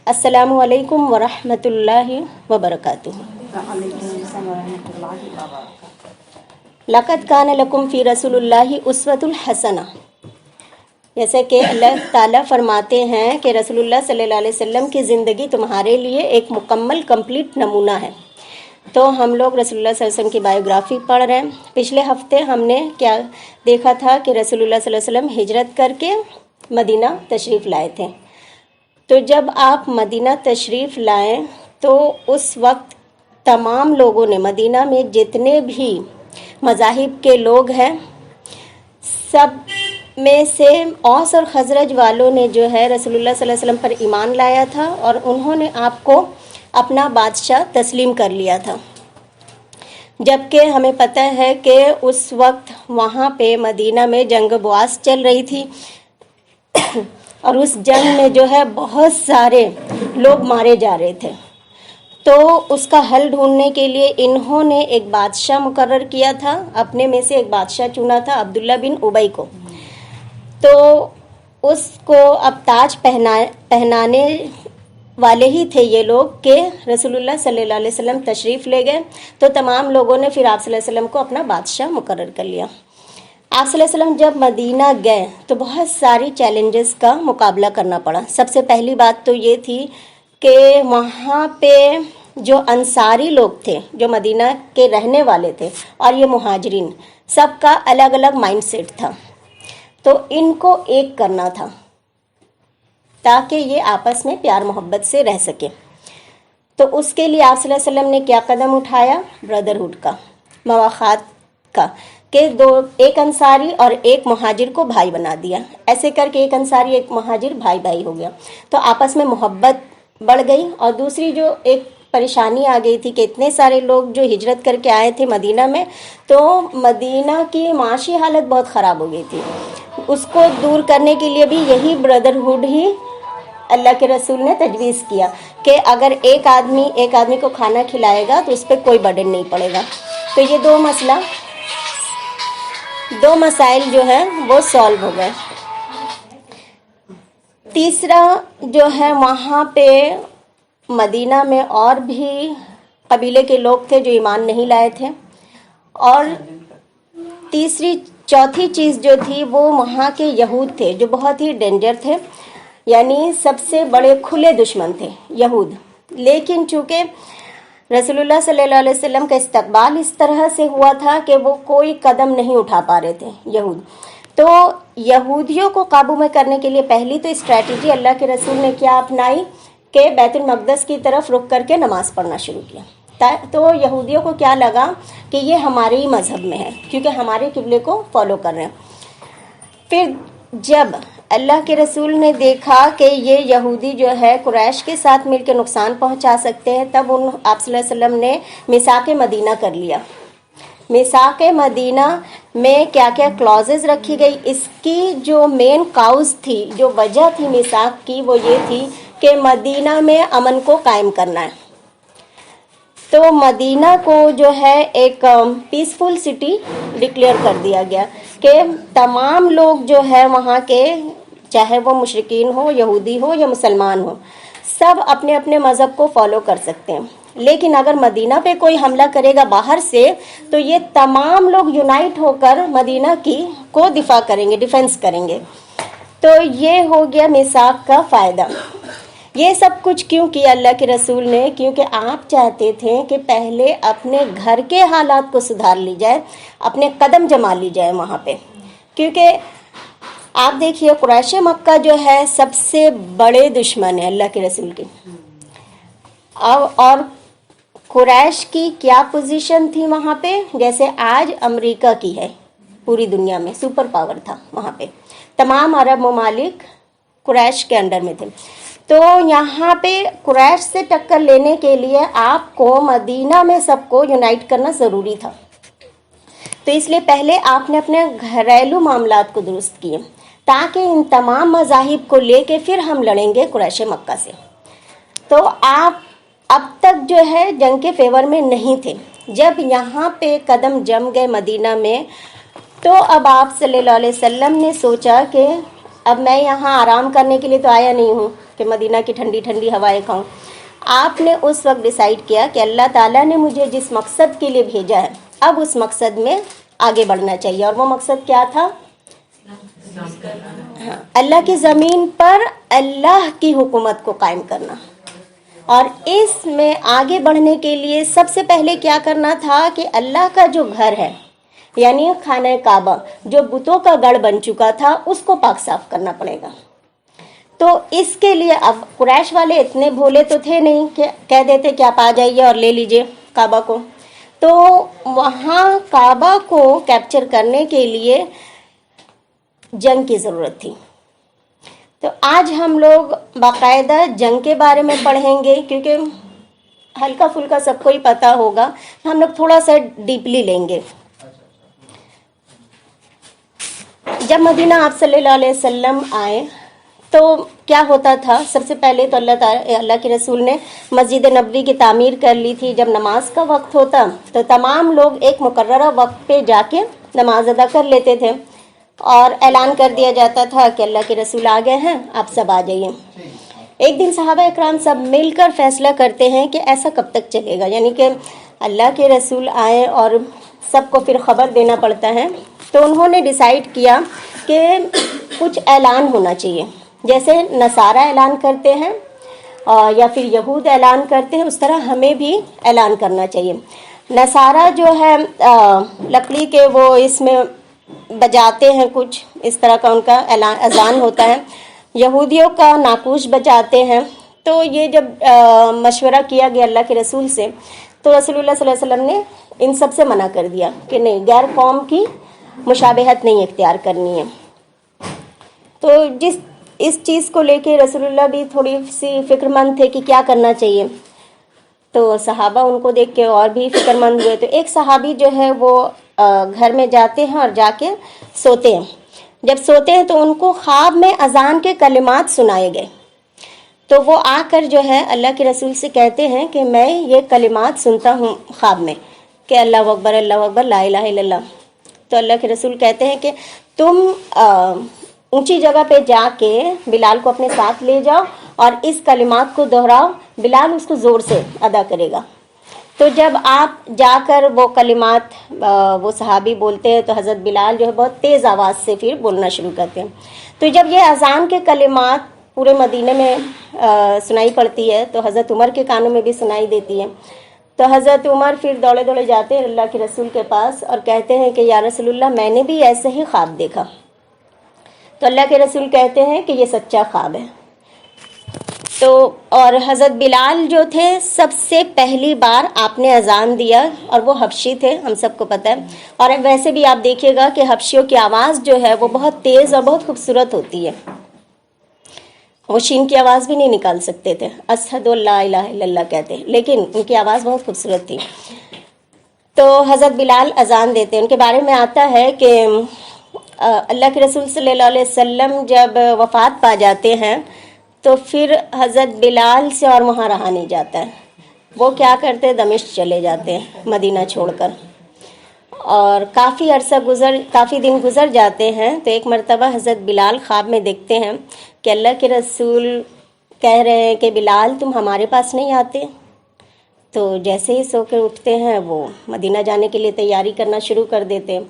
السلام علیکم ورحمۃ اللہ وبرکاتہ۔ لقد کان لکم فی رسول اللہ اسوۃ الحسنہ، جیسے کہ اللہ تعالیٰ فرماتے ہیں کہ رسول اللہ صلی اللہ علیہ وسلم کی زندگی تمہارے لیے ایک مکمل کمپلیٹ نمونہ ہے۔ تو ہم لوگ رسول اللہ صلی اللہ علیہ وسلم کی بایوگرافی پڑھ رہے ہیں۔ پچھلے ہفتے ہم نے کیا دیکھا تھا کہ رسول اللہ صلی اللہ علیہ وسلم ہجرت کر کے مدینہ تشریف لائے تھے۔ تو جب آپ مدینہ تشریف لائیں تو اس وقت تمام لوگوں نے، مدینہ میں جتنے بھی مذاہب کے لوگ ہیں، سب میں سے اوس اور خزرج والوں نے جو ہے رسول اللہ صلی اللہ علیہ وسلم پر ایمان لایا تھا اور انہوں نے آپ کو اپنا بادشاہ تسلیم کر لیا تھا۔ جبکہ ہمیں پتہ ہے کہ اس وقت وہاں پہ مدینہ میں جنگ بواس چل رہی تھی اور اس جنگ میں جو ہے بہت سارے لوگ مارے جا رہے تھے۔ تو اس کا حل ڈھونڈنے کے لیے انہوں نے ایک بادشاہ مقرر کیا تھا، اپنے میں سے ایک بادشاہ چنا تھا، عبداللہ بن ابی کو۔ تو اس کو اب تاج پہنانے والے ہی تھے یہ لوگ کہ رسول اللہ صلی اللہ علیہ وسلم تشریف لے گئے، تو تمام لوگوں نے پھر آپ صلی اللہ علیہ وسلم کو اپنا بادشاہ مقرر کر لیا۔ آپ صلی اللہ علیہ وسلم جب مدینہ گئے تو بہت ساری چیلنجز کا مقابلہ کرنا پڑا۔ سب سے پہلی بات تو یہ تھی کہ وہاں پہ جو انصاری لوگ تھے، جو مدینہ کے رہنے والے تھے، اور یہ مہاجرین، سب کا الگ الگ مائنڈ سیٹ تھا، تو ان کو ایک کرنا تھا تاکہ یہ آپس میں پیار محبت سے رہ سکے۔ تو اس کے لیے آپ صلی اللہ علیہ وسلم نے کیا قدم اٹھایا؟ بردرہڈ کا، مواخات کا، کہ ایک انصاری اور ایک مہاجر کو بھائی بنا دیا۔ ایسے کر کے ایک انصاری ایک مہاجر بھائی ہو گیا، تو آپس میں محبت بڑھ گئی۔ اور دوسری جو ایک پریشانی آ گئی تھی کہ اتنے سارے لوگ جو ہجرت کر کے آئے تھے مدینہ میں، تو مدینہ کی معاشی حالت بہت خراب ہو گئی تھی۔ اس کو دور کرنے کے لیے بھی یہی بردرہڈ ہی اللہ کے رسول نے تجویز کیا کہ اگر ایک آدمی کو کھانا کھلائے گا تو اس پہ کوئی برڈن نہیں پڑے گا۔ تو یہ دو مسائل جو ہیں وہ سالو ہو گئے۔ تیسرا جو ہے، وہاں پہ مدینہ میں اور بھی قبیلے کے لوگ تھے جو ایمان نہیں لائے تھے، اور چوتھی چیز جو تھی وہ وہاں کے یہود تھے جو بہت ہی ڈینجر تھے، یعنی سب سے بڑے کھلے دشمن تھے یہود۔ لیکن چونکہ رسول اللہ صلی اللہ علیہ وسلم کا استقبال اس طرح سے ہوا تھا کہ وہ کوئی قدم نہیں اٹھا پا رہے تھے یہود، تو یہودیوں کو قابو میں کرنے کے لیے پہلی تو اسٹریٹجی اللہ کے رسول نے کیا اپنائی کہ بیت المقدس کی طرف رخ کر کے نماز پڑھنا شروع کیا۔ تو یہودیوں کو کیا لگا کہ یہ ہمارے ہی مذہب میں ہے، کیونکہ ہمارے قبلے کو فالو کر رہے ہیں۔ پھر جب اللہ کے رسول نے دیکھا کہ یہ یہودی جو ہے قریش کے ساتھ مل کے نقصان پہنچا سکتے ہیں، تب آپ صلی اللہ علیہ وسلم نے میثاق مدینہ کر لیا۔ میثاق مدینہ میں کیا کیا کلازز رکھی گئی، اس کی جو مین کاؤز تھی، جو وجہ تھی میثاق کی، وہ یہ تھی کہ مدینہ میں امن کو قائم کرنا ہے۔ تو مدینہ کو جو ہے ایک پیسفل سٹی ڈکلیئر کر دیا گیا کہ تمام لوگ جو ہے وہاں کے، چاہے وہ مشرکین ہو، یہودی ہو یا مسلمان ہو، سب اپنے اپنے مذہب کو فالو کر سکتے ہیں۔ لیکن اگر مدینہ پہ کوئی حملہ کرے گا باہر سے، تو یہ تمام لوگ یونائٹ ہو کر مدینہ کو دفاع کریں گے، ڈیفنس کریں گے۔ تو یہ ہو گیا میثاق کا فائدہ۔ یہ سب کچھ کیوں کیا اللہ کے رسول نے؟ کیونکہ آپ چاہتے تھے کہ پہلے اپنے گھر کے حالات کو سدھار لی جائے، اپنے قدم جما لی جائے وہاں پہ۔ کیونکہ آپ دیکھیے قریش مکہ جو ہے سب سے بڑے دشمن ہے اللہ کے رسول کے، اور قریش کی کیا پوزیشن تھی وہاں پہ؟ جیسے آج امریکہ کی ہے پوری دنیا میں، سپر پاور تھا وہاں پہ، تمام عرب ممالک قریش کے انڈر میں تھے۔ تو یہاں پہ قریش سے ٹکر لینے کے لیے آپ کو مدینہ میں سب کو یونائٹ کرنا ضروری تھا۔ تو اس لیے پہلے آپ نے اپنے گھریلو معاملات کو درست کیے، تاکہ ان تمام مذاہب کو لے کے پھر ہم لڑیں گے قریش مکہ سے۔ تو آپ اب تک جو ہے جنگ کے فیور میں نہیں تھے۔ جب یہاں پہ قدم جم گئے مدینہ میں، تو اب آپ صلی اللہ علیہ وسلم نے سوچا کہ اب میں یہاں آرام کرنے کے لیے تو آیا نہیں ہوں، کہ مدینہ کی ٹھنڈی ٹھنڈی ہوائیں کھاؤں. آپ نے اس وقت ڈیسائیڈ کیا کہ اللہ تعالیٰ نے مجھے جس مقصد کے لیے بھیجا ہے اب اس مقصد میں آگے بڑھنا چاہیے. اور وہ مقصد کیا تھا؟ اللہ کی زمین پر اللہ کی حکومت کو قائم کرنا. اور اس میں آگے بڑھنے کے لیے سب سے پہلے کیا کرنا تھا کہ اللہ کا جو گھر ہے یعنی خانہ کعبہ جو بتوں کا گڑھ بن چکا تھا اس کو پاک صاف کرنا پڑے گا. تو اس کے لیے اب قریش والے اتنے بھولے تو تھے نہیں کہ کہہ دیتے کہ آپ آ جائیے اور لے لیجئے کعبہ کو. تو وہاں کعبہ کو کیپچر کرنے کے لیے جنگ کی ضرورت تھی. تو آج ہم لوگ باقاعدہ جنگ کے بارے میں پڑھیں گے کیونکہ ہلکا پھلکا سب کو ہی پتہ ہوگا. ہم لوگ تھوڑا سا ڈیپلی لیں گے. جب مدینہ آپ صلی اللہ علیہ وسلم آئے تو کیا ہوتا تھا؟ سب سے پہلے تو اللہ کے رسول نے مسجد نبوی کی تعمیر کر لی تھی. جب نماز کا وقت ہوتا تو تمام لوگ ایک مقررہ وقت پہ جا کے نماز ادا کر لیتے تھے اور اعلان کر دیا جاتا تھا کہ اللہ کے رسول آ گئے ہیں، آپ سب آ جائیے. ایک دن صحابہ اکرام سب مل کر فیصلہ کرتے ہیں کہ ایسا کب تک چلے گا، یعنی کہ اللہ کے رسول آئے اور سب کو پھر خبر دینا پڑتا ہے. تو انہوں نے ڈیسائیڈ کیا کہ کچھ اعلان ہونا چاہیے، جیسے نصارہ اعلان کرتے ہیں یا پھر یہود اعلان کرتے ہیں اس طرح ہمیں بھی اعلان کرنا چاہیے. نصارہ جو ہے لکڑی کے وہ اس میں بجاتے ہیں، کچھ اس طرح کا ان کا اذان ہوتا ہے. یہودیوں کا ناقوس بجاتے ہیں. تو یہ جب مشورہ کیا گیا اللہ کے رسول سے تو رسول اللہ صلی اللہ علیہ وسلم نے ان سب سے منع کر دیا کہ نہیں، غیر قوم کی مشابہت نہیں اختیار کرنی ہے. تو اس چیز کو لے کے رسول اللہ بھی تھوڑی سی فکر مند تھے کہ کیا کرنا چاہیے. تو صحابہ ان کو دیکھ کے اور بھی فکر مند ہوئے. تو ایک صحابی جو ہے وہ گھر میں جاتے ہیں اور جا کے سوتے ہیں. جب سوتے ہیں تو ان کو خواب میں اذان کے کلمات سنائے گئے. تو وہ آ کر جو ہے اللہ کے رسول سے کہتے ہیں کہ میں یہ کلمات سنتا ہوں خواب میں کہ اللہ اکبر لا الہ الا اللہ. تو اللہ کے رسول کہتے ہیں کہ تم اونچی جگہ پہ جا کے بلال کو اپنے ساتھ لے جاؤ اور اس کلمات کو دہراؤ، بلال اس کو زور سے ادا کرے گا. تو جب آپ جا کر وہ کلمات وہ صحابی بولتے ہیں تو حضرت بلال جو ہے بہت تیز آواز سے پھر بولنا شروع کرتے ہیں. تو جب یہ اذان کے کلمات پورے مدینے میں سنائی پڑتی ہے تو حضرت عمر کے کانوں میں بھی سنائی دیتی ہے. تو حضرت عمر پھر دوڑے دوڑے جاتے ہیں اللہ کے رسول کے پاس اور کہتے ہیں کہ یا رسول اللہ میں نے بھی ایسے ہی خواب دیکھا. تو اللہ کے رسول کہتے ہیں کہ یہ سچا خواب ہے. تو اور حضرت بلال جو تھے سب سے پہلی بار آپ نے اذان دیا اور وہ حبشی تھے، ہم سب کو پتہ ہے. اور ویسے بھی آپ دیکھیے گا کہ حبشیوں کی آواز جو ہے وہ بہت تیز اور بہت خوبصورت ہوتی ہے. وہ شین کی آواز بھی نہیں نکال سکتے تھے، اشہد لا الہ الا اللہ کہتے، لیکن ان کی آواز بہت خوبصورت تھی. تو حضرت بلال اذان دیتے. ان کے بارے میں آتا ہے کہ اللہ کے رسول صلی اللہ علیہ وسلم جب وفات پا جاتے ہیں تو پھر حضرت بلال سے اور وہاں رہا نہیں جاتا ہے. وہ کیا کرتے، دمشق چلے جاتے ہیں مدینہ چھوڑ کر. اور کافی دن گزر جاتے ہیں. تو ایک مرتبہ حضرت بلال خواب میں دیکھتے ہیں کہ اللہ کے رسول کہہ رہے ہیں کہ بلال تم ہمارے پاس نہیں آتے. تو جیسے ہی سو کر اٹھتے ہیں وہ مدینہ جانے کے لیے تیاری کرنا شروع کر دیتے ہیں.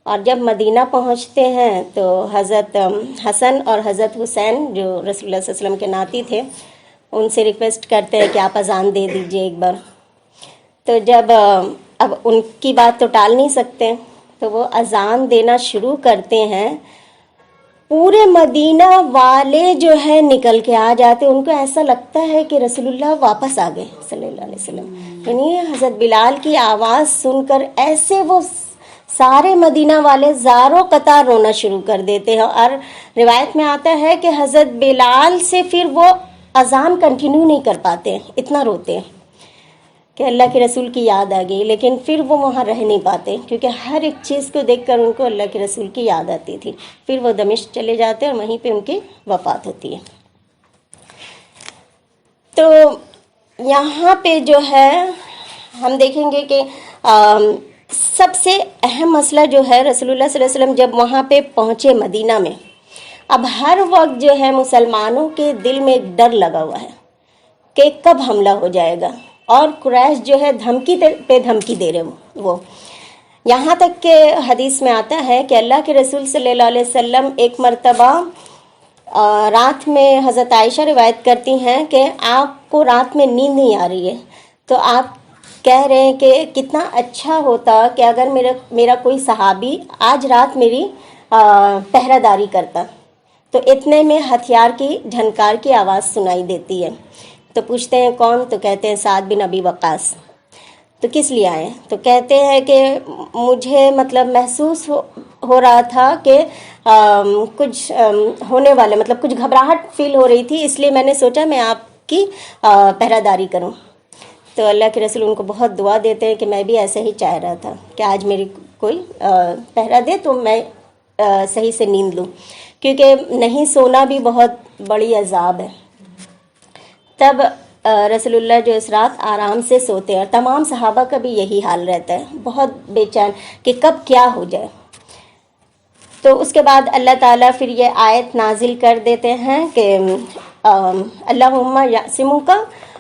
اور جب مدینہ پہنچتے ہیں تو حضرت حسن اور حضرت حسین جو رسول اللہ صلی اللہ علیہ وسلم کے ناتی تھے ان سے ریکویسٹ کرتے ہیں کہ آپ اذان دے دیجئے ایک بار. تو جب اب ان کی بات تو ٹال نہیں سکتے تو وہ اذان دینا شروع کرتے ہیں. پورے مدینہ والے جو ہے نکل کے آ جاتے. ان کو ایسا لگتا ہے کہ رسول اللہ واپس آ گئے صلی اللہ علیہ وسلم. یعنی حضرت بلال کی آواز سن کر ایسے وہ سارے مدینہ والے زاروں قطار رونا شروع کر دیتے ہیں. اور روایت میں آتا ہے کہ حضرت بلال سے پھر وہ اذان کنٹینیو نہیں کر پاتے، اتنا روتے ہیں کہ اللہ کے رسول کی یاد آ گئی. لیکن پھر وہ وہاں رہ نہیں پاتے کیونکہ ہر ایک چیز کو دیکھ کر ان کو اللہ کے رسول کی یاد آتی تھی. پھر وہ دمشق چلے جاتے اور وہیں پہ ان کی وفات ہوتی ہے. تو یہاں پہ جو ہے ہم دیکھیں گے کہ سب سے اہم مسئلہ جو ہے رسول اللہ صلی اللہ علیہ وسلم جب وہاں پہ پہنچے مدینہ میں اب ہر وقت جو ہے مسلمانوں کے دل میں ایک ڈر لگا ہوا ہے کہ کب حملہ ہو جائے گا، اور قریش جو ہے دھمکی پہ دھمکی دے رہے وہ، یہاں تک کہ حدیث میں آتا ہے کہ اللہ کے رسول صلی اللہ علیہ وسلم ایک مرتبہ رات میں، حضرت عائشہ روایت کرتی ہیں کہ آپ کو رات میں نیند نہیں آ رہی ہے، تو آپ کہہ رہے ہیں کہ کتنا اچھا ہوتا کہ اگر میرا کوئی صحابی آج رات میری پہرہ داری کرتا، تو اتنے میں ہتھیار کی جھنکار کی آواز سنائی دیتی ہے، تو پوچھتے ہیں کون، تو کہتے ہیں سعد بن ابی وقاص، تو کس لیے آئے؟ تو کہتے ہیں کہ مجھے مطلب محسوس ہو رہا تھا کہ کچھ ہونے والا، مطلب کچھ گھبراہٹ فیل ہو رہی تھی، اس لیے میں نے سوچا میں آپ کی پہرہ داری کروں۔ تو اللہ کے رسول ان کو بہت دعا دیتے ہیں کہ میں بھی ایسے ہی چاہ رہا تھا کہ آج میری کوئی پہرہ دے تو میں صحیح سے نیند لوں، کیونکہ نہیں سونا بھی بہت بڑی عذاب ہے۔ تب رسول اللہ جو اس رات آرام سے سوتے ہیں، اور تمام صحابہ کا بھی یہی حال رہتا ہے، بہت بے چین کہ کب کیا ہو جائے۔ تو اس کے بعد اللہ تعالیٰ پھر یہ آیت نازل کر دیتے ہیں کہ اللہم یعصمک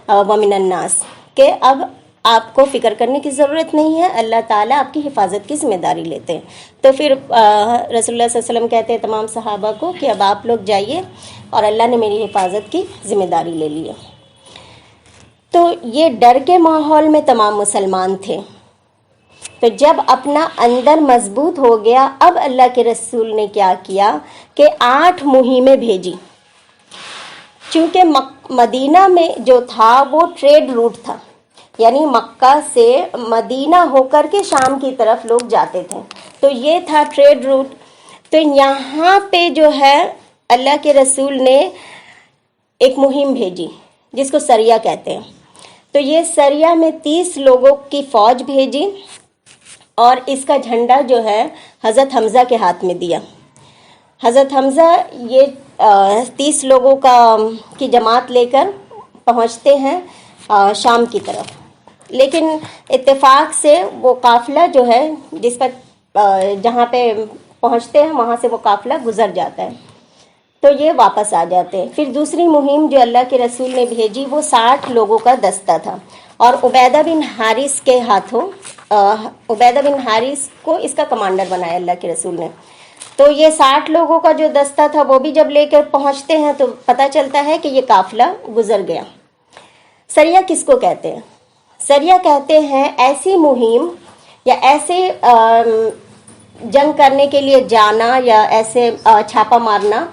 ومن الناس، کہ اب آپ کو فکر کرنے کی ضرورت نہیں ہے، اللہ تعالیٰ آپ کی حفاظت کی ذمہ داری لیتے ہیں۔ تو پھر رسول اللہ صلی اللہ علیہ وسلم کہتے ہیں تمام صحابہ کو کہ اب آپ لوگ جائیے، اور اللہ نے میری حفاظت کی ذمہ داری لے لی ہے۔ تو یہ ڈر کے ماحول میں تمام مسلمان تھے۔ تو جب اپنا اندر مضبوط ہو گیا، اب اللہ کے رسول نے کیا کیا کہ 8 مہمیں بھیجی، چونکہ مدینہ میں جو تھا وہ ٹریڈ روٹ تھا، یعنی مکہ سے مدینہ ہو کر کے شام کی طرف لوگ جاتے تھے، تو یہ تھا ٹریڈ روٹ۔ تو یہاں پہ جو ہے اللہ کے رسول نے ایک مہم بھیجی جس کو سریہ کہتے ہیں۔ تو یہ سریہ میں 30 لوگوں کی فوج بھیجی، اور اس کا جھنڈا جو ہے حضرت حمزہ کے ہاتھ میں دیا۔ حضرت حمزہ یہ 30 لوگوں کی جماعت لے کر پہنچتے ہیں شام کی طرف، لیکن اتفاق سے وہ قافلہ جو ہے جس پر جہاں پہ پہنچتے ہیں وہاں سے وہ قافلہ گزر جاتا ہے، تو یہ واپس آ جاتے ہیں۔ پھر دوسری مہم جو اللہ کے رسول نے بھیجی وہ 60 لوگوں کا دستہ تھا، اور عبیدہ بن حارث کے ہاتھوں، عبیدہ بن حارث کو اس کا کمانڈر بنایا اللہ کے رسول نے۔ تو یہ 60 لوگوں کا جو دستہ تھا وہ بھی جب لے کر پہنچتے ہیں تو پتہ چلتا ہے کہ یہ قافلہ گزر گیا۔ سریہ کس کو کہتے ہیں؟ سریہ کہتے ہیں ایسی مہم یا ایسے جنگ کرنے کے لیے جانا یا ایسے چھاپا مارنا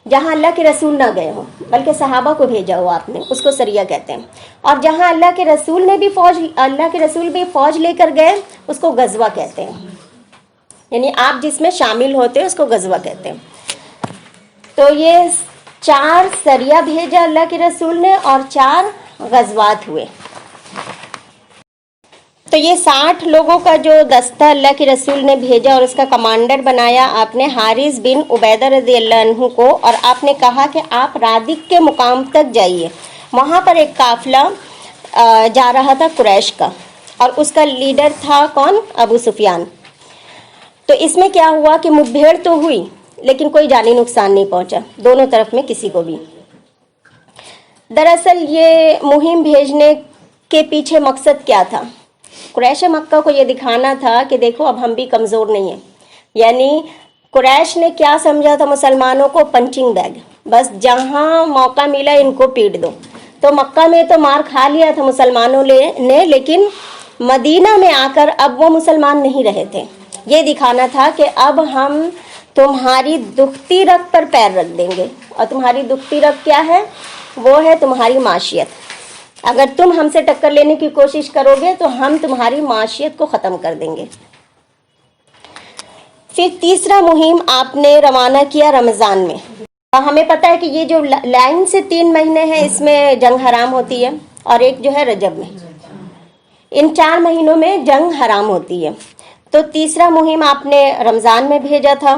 جہاں اللہ کے رسول نہ گئے ہوں بلکہ صحابہ کو بھیجا ہو آپ نے، اس کو سریہ کہتے ہیں۔ اور جہاں اللہ کے رسول بھی فوج لے کر گئے اس کو غزوہ کہتے ہیں، یعنی آپ جس میں شامل ہوتے ہیں اس کو غزوہ کہتے ہیں۔ تو یہ 4 سریہ بھیجا اللہ کے رسول نے اور 4 غزوات ہوئے۔ تو یہ 60 لوگوں کا جو دستہ اللہ کے رسول نے بھیجا اور اس کا کمانڈر بنایا آپ نے حارث بن عبیدہ رضی اللہ عنہ کو، اور آپ نے کہا کہ آپ رادق کے مقام تک جائیے، وہاں پر ایک قافلہ جا رہا تھا قریش کا، اور اس کا لیڈر تھا کون؟ ابو سفیان۔ تو اس میں کیا ہوا کہ مٹبھیڑ تو ہوئی لیکن کوئی جانی نقصان نہیں پہنچا دونوں طرف میں کسی کو بھی۔ دراصل یہ مہم بھیجنے کے پیچھے مقصد کیا تھا؟ قریش مکہ کو یہ دکھانا تھا کہ دیکھو اب ہم بھی کمزور نہیں ہیں، یعنی قریش نے کیا سمجھا تھا مسلمانوں کو؟ پنچنگ بیگ، بس جہاں موقع ملا ان کو پیٹ دو۔ تو مکہ میں تو مار کھا لیا تھا مسلمانوں نے، لیکن مدینہ میں آ کر اب وہ مسلمان نہیں رہے تھے۔ یہ دکھانا تھا کہ اب ہم تمہاری دکھتی رگ پر پیر رکھ دیں گے، اور تمہاری دکھتی رگ کیا ہے؟ وہ ہے تمہاری معاشیت۔ اگر تم ہم سے ٹکر لینے کی کوشش کرو گے تو ہم تمہاری معاشیت کو ختم کر دیں گے۔ پھر تیسرا مہم آپ نے روانہ کیا رمضان میں۔ ہمیں پتہ ہے کہ یہ جو لائن سے 3 مہینے ہیں اس میں جنگ حرام ہوتی ہے، اور ایک جو ہے رجب میں، ان 4 مہینوں میں جنگ حرام ہوتی ہے۔ تو تیسرا مہم آپ نے رمضان میں بھیجا تھا۔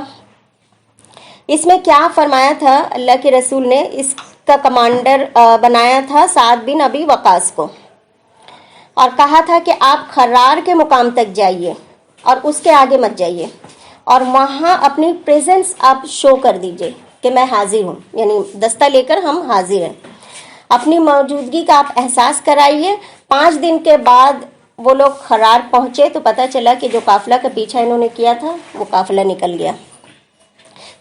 اس میں کیا فرمایا تھا اللہ کے رسول نے؟ اس کا کمانڈر بنایا تھا سعد بن ابی وقاص کو، اور کہا تھا کہ آپ خرار کے مقام تک جائیے اور اس کے آگے مت جائیے، اور وہاں اپنی پریزنس آپ شو کر دیجئے کہ میں حاضر ہوں، یعنی دستہ لے کر ہم حاضر ہیں، اپنی موجودگی کا آپ احساس کرائیے۔ 5 دن کے بعد وہ لوگ خرار پہنچے تو پتہ چلا کہ جو قافلہ کا پیچھا انہوں نے کیا تھا وہ قافلہ نکل گیا۔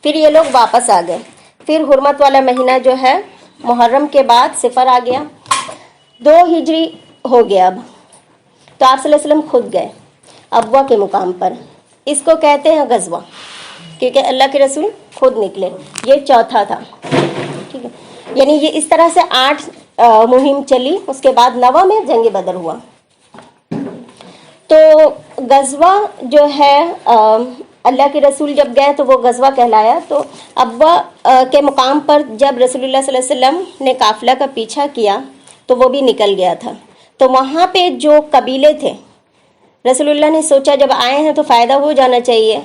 پھر یہ لوگ واپس آ گئے۔ پھر حرمت والا مہینہ جو ہے محرم کے بعد صفر آ گیا، 2 ہجری ہو گیا۔ اب تو آپ صلی اللہ علیہ وسلم خود گئے ابوا کے مقام پر، اس کو کہتے ہیں غزوہ، کیونکہ اللہ کے رسول خود نکلے۔ یہ چوتھا تھا، ٹھیک ہے، یعنی یہ اس طرح سے 8 مہم چلی۔ اس کے بعد 9 میں جنگ بدر ہوا۔ تو غزوہ جو ہے اللہ کے رسول جب گئے تو وہ غزوہ کہلایا۔ تو ابوا کے مقام پر جب رسول اللہ صلی اللہ علیہ وسلم نے قافلہ کا پیچھا کیا تو وہ بھی نکل گیا تھا۔ تو وہاں پہ جو قبیلے تھے، رسول اللہ نے سوچا جب آئے ہیں تو فائدہ ہو جانا چاہیے،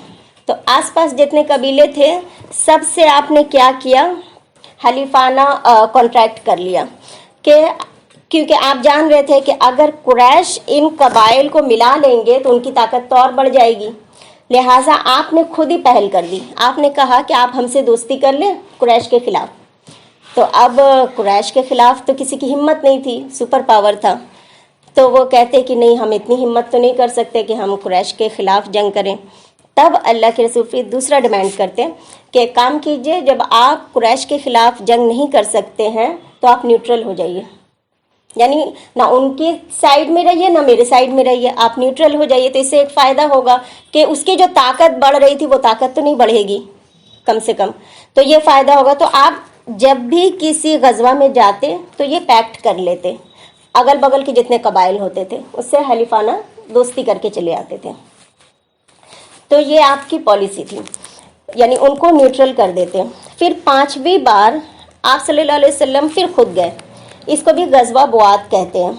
تو آس پاس جتنے قبیلے تھے سب سے آپ نے کیا کیا، حلیفانہ کانٹریکٹ کر لیا، کہ کیونکہ آپ جان رہے تھے کہ اگر قریش ان قبائل کو ملا لیں گے تو ان کی طاقت تو اور بڑھ جائے گی، لہٰذا آپ نے خود ہی پہل کر دی۔ آپ نے کہا کہ آپ ہم سے دوستی کر لیں قریش کے خلاف۔ تو اب قریش کے خلاف تو کسی کی ہمت نہیں تھی، سپر پاور تھا، تو وہ کہتے کہ نہیں، ہم اتنی ہمت تو نہیں کر سکتے کہ ہم قریش کے خلاف جنگ کریں۔ تب اللہ کے رسول پھر دوسرا ڈیمانڈ کرتے کہ ایک کام کیجئے، جب آپ قریش کے خلاف جنگ نہیں کر سکتے ہیں تو آپ نیوٹرل ہو جائیے، یعنی نہ ان کی سائیڈ میں رہیے نہ میرے سائیڈ میں رہیے، آپ نیوٹرل ہو جائیے۔ تو اس سے ایک فائدہ ہوگا کہ اس کی جو طاقت بڑھ رہی تھی وہ طاقت تو نہیں بڑھے گی کم سے کم، تو یہ فائدہ ہوگا۔ تو آپ جب بھی کسی غزوہ میں جاتے تو یہ پیکٹ کر لیتے، اگل بغل کے جتنے قبائل ہوتے تھے اس سے حلیفانہ دوستی کر کے چلے آتے تھے۔ تو یہ آپ کی پالیسی تھی، یعنی ان کو نیوٹرل کر دیتے۔ پھر 5ویں بار آپ صلی اللہ علیہ وسلم پھر خود گئے، اس کو بھی غزوہ بوات کہتے ہیں۔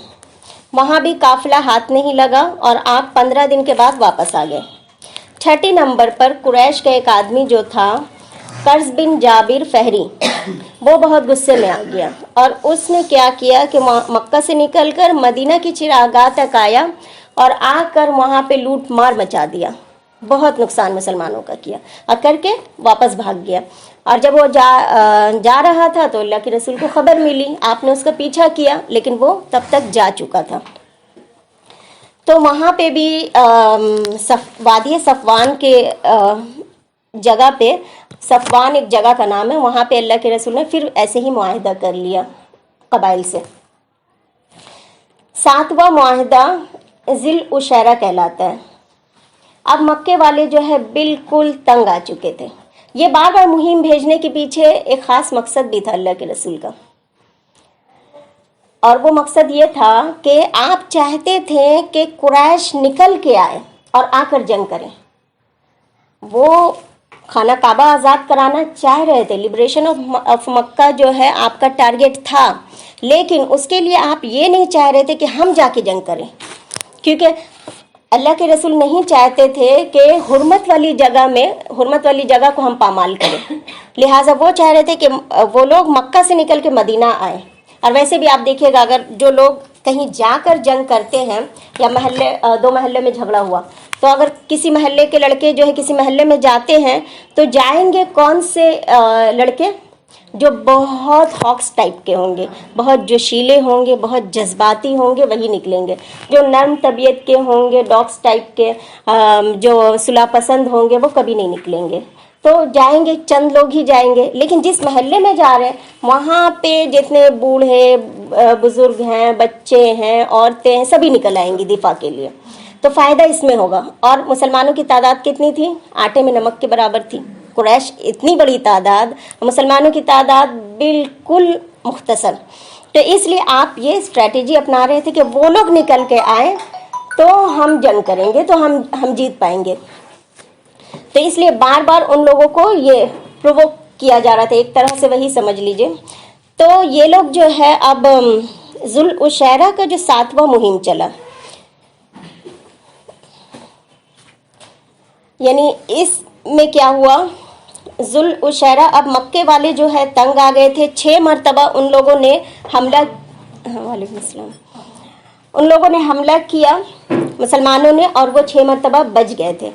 وہاں بھی قافلہ ہاتھ نہیں لگا اور آپ 15 دن کے بعد واپس آ گئے۔ 6 نمبر پر قریش کا ایک آدمی جو تھا قرظ بن جابر فہری، وہ بہت غصے میں آ گیا اور اس نے کیا کیا کہ مکہ سے نکل کر مدینہ کی چراگاہ تک آیا اور آ کر وہاں پہ لوٹ مار مچا دیا، بہت نقصان مسلمانوں کا کیا اور کر کے واپس بھاگ گیا۔ اور جب وہ جا رہا تھا تو اللہ کے رسول کو خبر ملی، آپ نے اس کا پیچھا کیا لیکن وہ تب تک جا چکا تھا۔ تو وہاں پہ بھی وادی صفوان کے جگہ پہ، صفوان ایک جگہ کا نام ہے، وہاں پہ اللہ کے رسول نے پھر ایسے ہی معاہدہ کر لیا قبائل سے۔ 7واں معاہدہ ذی العشیرہ کہلاتا ہے۔ اب مکے والے جو ہے بالکل تنگ آ چکے تھے۔ یہ بار بار مہم بھیجنے کے پیچھے ایک خاص مقصد بھی تھا اللہ کے رسول کا، اور وہ مقصد یہ تھا کہ آپ چاہتے تھے کہ قریش نکل کے آئے اور آ کر جنگ کریں۔ وہ خانہ کعبہ آزاد کرانا چاہ رہے تھے، لبریشن آف مکہ جو ہے آپ کا ٹارگیٹ تھا، لیکن اس کے لیے آپ یہ نہیں چاہ رہے تھے کہ ہم جا کے جنگ کریں، کیونکہ اللہ کے رسول نہیں چاہتے تھے کہ حرمت والی جگہ کو ہم پامال کریں، لہٰذا وہ چاہ رہے تھے کہ وہ لوگ مکہ سے نکل کے مدینہ آئیں۔ اور ویسے بھی آپ دیکھیے گا، اگر جو لوگ کہیں جا کر جنگ کرتے ہیں یا دو محلے میں جھگڑا ہوا، تو اگر کسی محلے کے لڑکے جو ہے کسی محلے میں جاتے ہیں تو جائیں گے کون سے لڑکے؟ جو بہت ہاکس ٹائپ کے ہوں گے، بہت جوشیلے ہوں گے، بہت جذباتی ہوں گے، وہی نکلیں گے۔ جو نرم طبیعت کے ہوں گے، ڈاگس ٹائپ کے، جو صلح پسند ہوں گے، وہ کبھی نہیں نکلیں گے۔ تو جائیں گے، چند لوگ ہی جائیں گے، لیکن جس محلے میں جا رہے ہیں وہاں پہ جتنے بوڑھے بزرگ ہیں، بچے ہیں، عورتیں ہیں، سبھی نکل آئیں گی دفاع کے لیے۔ تو فائدہ اس میں ہوگا۔ اور مسلمانوں کی تعداد کتنی تھی؟ آٹے میں نمک کے برابر تھی۔ قریش اتنی بڑی تعداد، مسلمانوں کی تعداد بالکل مختصر۔ تو اس لیے آپ یہ اسٹریٹجی اپنا رہے تھے کہ وہ لوگ نکل کے آئیں تو ہم جنگ کریں گے، تو ہم جیت پائیں گے۔ تو اس لیے بار بار ان لوگوں کو یہ پرووک کیا جا رہا تھا، ایک طرح سے وہی سمجھ لیجئے۔ تو یہ لوگ جو ہے اب ذی العشیرہ کا جو 7واں مہم چلا، یعنی اس میں کیا ہوا، ذی العشیرہ، اب مکے والے جو ہے تنگ آ گئے تھے۔ 6 مرتبہ ان لوگوں نے حملہ، وعلیکم السلام، ان لوگوں نے حملہ کیا مسلمانوں نے، اور وہ 6 مرتبہ بچ گئے تھے۔